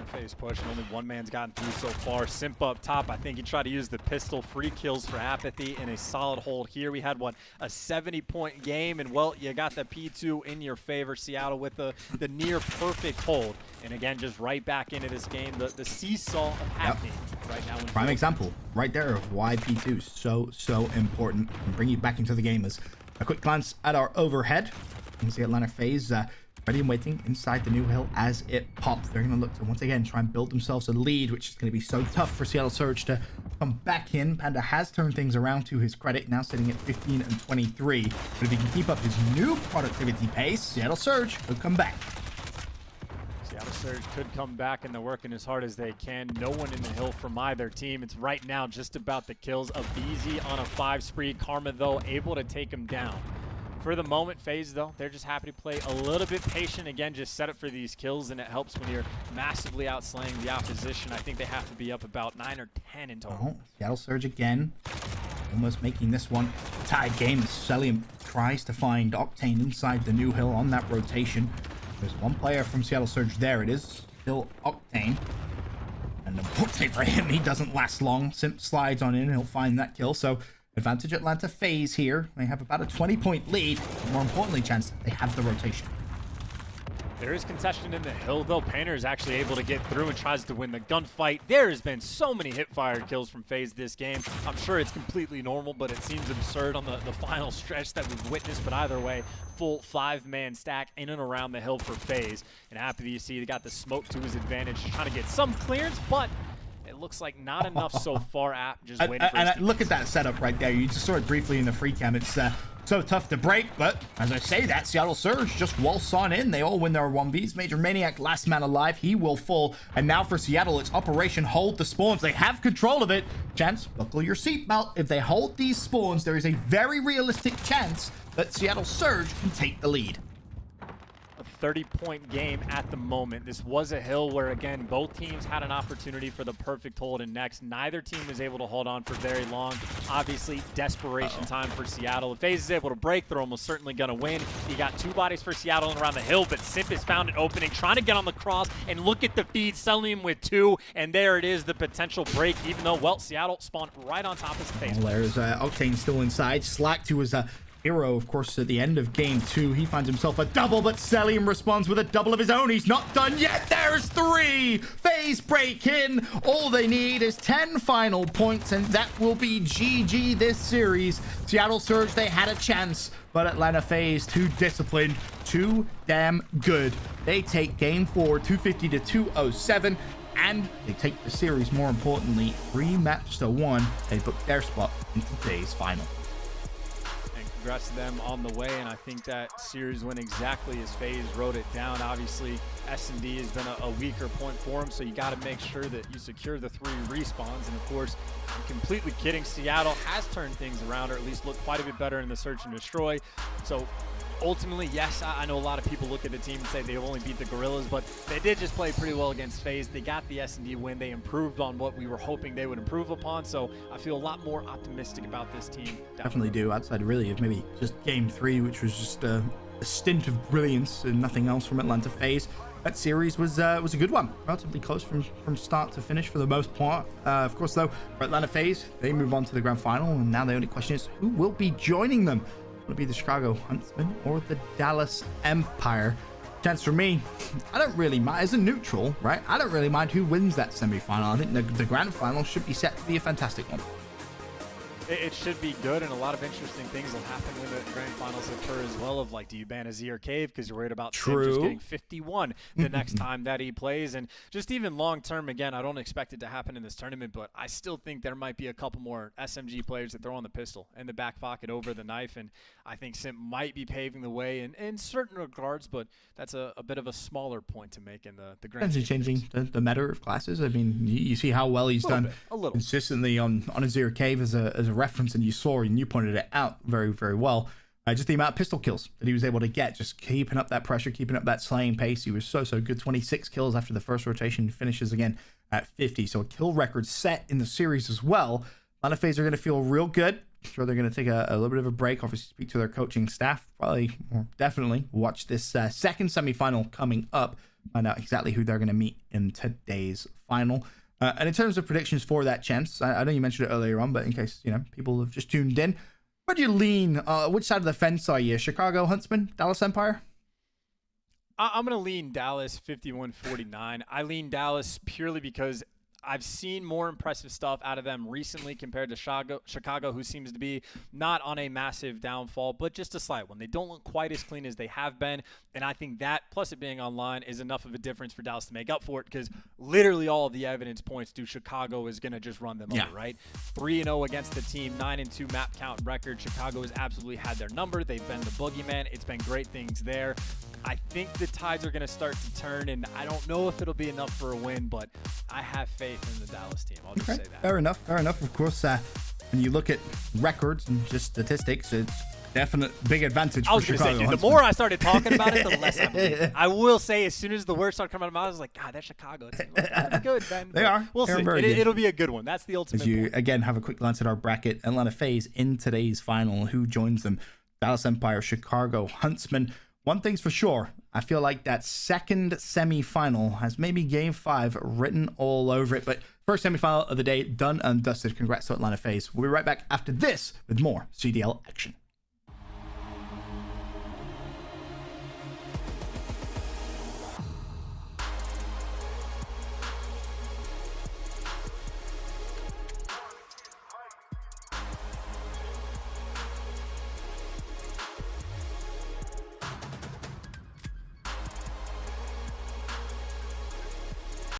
FaZe push, and only one man's gotten through so far. Simp up top. I think he tried to use the pistol. Free kills for Apathy and a solid hold here. We had, what, a 70-point game, and, well, you got the P2 in your favor. Seattle with the near perfect hold. And, again, just right back into this game. The seesaw of happening right now. Prime example right there of why P2 is so important. And bring you back into the game as a quick glance at our overhead. You can see Atlanta FaZe ready and waiting inside the new hill as it pops. They're going to look to once again try and build themselves a lead, which is going to be so tough for Seattle Surge to come back in. Panda has turned things around to his credit, now sitting at 15 and 23. But if he can keep up his new productivity pace, Seattle Surge will come back. Seattle Surge could come back, and they're working as hard as they can. No one in the hill from either team. It's right now just about the kills of BZ on a 5 spree. Karma, though, able to take him down. For the moment, FaZe, though, they're just happy to play a little bit patient. Again, just set up for these kills, and it helps when you're massively outslaying the opposition. I think they have to be up about 9 or 10 in total. Seattle Surge again, almost making this one a tied game as Celium tries to find Octane inside the new hill on that rotation. There's one player from Seattle Surge there. It is still Octane. And unfortunately for him, he doesn't last long. Simp slides on in, and he'll find that kill. So advantage Atlanta FaZe here. They have about a 20-point lead. More importantly, chance they have the rotation. There is contention in the hill, though. Painter is actually able to get through and tries to win the gunfight. There has been so many hip-fire kills from FaZe this game. I'm sure it's completely normal, but it seems absurd on the final stretch that we've witnessed. But either way, full 5-man stack in and around the hill for FaZe. And happy to see they got the smoke to his advantage, trying to get some clearance, but it looks like not enough so far. App just waiting for his look at that setup right there. You just saw it briefly in the free cam. It's so tough to break, but as I say that, Seattle Surge just waltz on in. They all win their 1Vs. Major Maniac, last man alive. He will fall. And now for Seattle, it's Operation Hold the Spawns. They have control of it. Chance, buckle your seatbelt. If they hold these spawns, there is a very realistic chance that Seattle Surge can take the lead. 30-point game at the moment. This was a hill where, again, both teams had an opportunity for the perfect hold, and next, neither team was able to hold on for very long. Obviously, desperation time for Seattle. If FaZe is able to break, they're almost certainly going to win. You got 2 bodies for Seattle and around the hill, but Simp has found an opening, trying to get on the cross, and look at the feed, selling him with 2, and there it is, the potential break, even though, well, Seattle spawned right on top of his face. Well, there's Octane still inside. Slack to his hero, of course, at the end of game 2. He finds himself a double, but Celium responds with a double of his own. He's not done yet. There's 3. FaZe break in. All they need is 10 final points, and that will be GG this series. Seattle Surge, they had a chance, but Atlanta FaZe, too disciplined, too damn good. They take game 4, 250 to 207. And they take the series, more importantly, 3 maps to 1. They book their spot into today's final. Congrats to them on the way, and I think that series went exactly as FaZe wrote it down. Obviously, S&D has been a weaker point for them, so you got to make sure that you secure the 3 respawns. And of course, I'm completely kidding, Seattle has turned things around, or at least looked quite a bit better in the search and destroy. So ultimately, yes, I know a lot of people look at the team and say they only beat the Guerrillas, but they did just play pretty well against FaZe. They got the S&D win. They improved on what we were hoping they would improve upon, so I feel a lot more optimistic about this team. Definitely do, outside really of maybe just game 3, which was just a stint of brilliance and nothing else from Atlanta FaZe. That series was a good one, relatively close from start to finish for the most part. Of course, though, for Atlanta FaZe, they move on to the grand final, and now the only question is who will be joining them. Will it be the Chicago Huntsmen or the Dallas Empire? Chance for me, I don't really mind. As a neutral, right? I don't really mind who wins that semi-final. I think the grand final should be set to be a fantastic one. it should be good, and a lot of interesting things will happen when the grand finals occur as well. Of like, do you ban a Z or Cave because you're worried about Sim just getting 51 the next time that he plays? And just even long term, again, I don't expect it to happen in this tournament, but I still think there might be a couple more SMG players that throw on the pistol and the back pocket over the knife, and I think Sim might be paving the way in certain regards, but that's a bit of a smaller point to make in the grand. Is he changing the meta of classes? I mean, you see how well he's done consistently on a Zero Cave as a reference, and you pointed it out very, very well. Just the amount of pistol kills that he was able to get, just keeping up that pressure, keeping up that slaying pace. He was so good. 26 kills after the first rotation, finishes again at 50. So a kill record set in the series as well. Atlanta FaZe are going to feel real good. I'm sure they're going to take a little bit of a break, obviously speak to their coaching staff, probably more definitely watch this second semifinal coming up, find out exactly who they're going to meet in today's final. And in terms of predictions for that chance, I know you mentioned it earlier on, but in case people have just tuned in, where do you lean? Which side of the fence are you? Chicago Huntsmen, Dallas Empire? I'm going to lean Dallas 51-49. I lean Dallas purely because I've seen more impressive stuff out of them recently compared to Chicago, who seems to be not on a massive downfall, but just a slight one. They don't look quite as clean as they have been, and I think that, plus it being online, is enough of a difference for Dallas to make up for it, because literally all of the evidence points to Chicago is going to just run them over, right? 3-0 against the team, 9-2 map count record. Chicago has absolutely had their number. They've been the boogeyman. It's been great things there. I think the tides are going to start to turn, and I don't know if it'll be enough for a win, but I have faith in the Dallas team. I'll just say that. Fair enough. Of course, when you look at records and just statistics, it's definite big advantage for Chicago. Say, dude, the more I started talking about it, the less I believe it. I will say, as soon as the words started coming out of my mouth, I was like, God, that's Chicago. It's good, Ben. They are. We'll see. It'll be a good one. That's the ultimate As you, point. again, have a quick glance at our bracket. Atlanta FaZe in today's final. Who joins them? Dallas Empire, Chicago Huntsmen. One thing's for sure, I feel like that second semi-final has maybe Game 5 written all over it. But first semi-final of the day, done and dusted. Congrats to Atlanta FaZe. We'll be right back after this with more CDL action.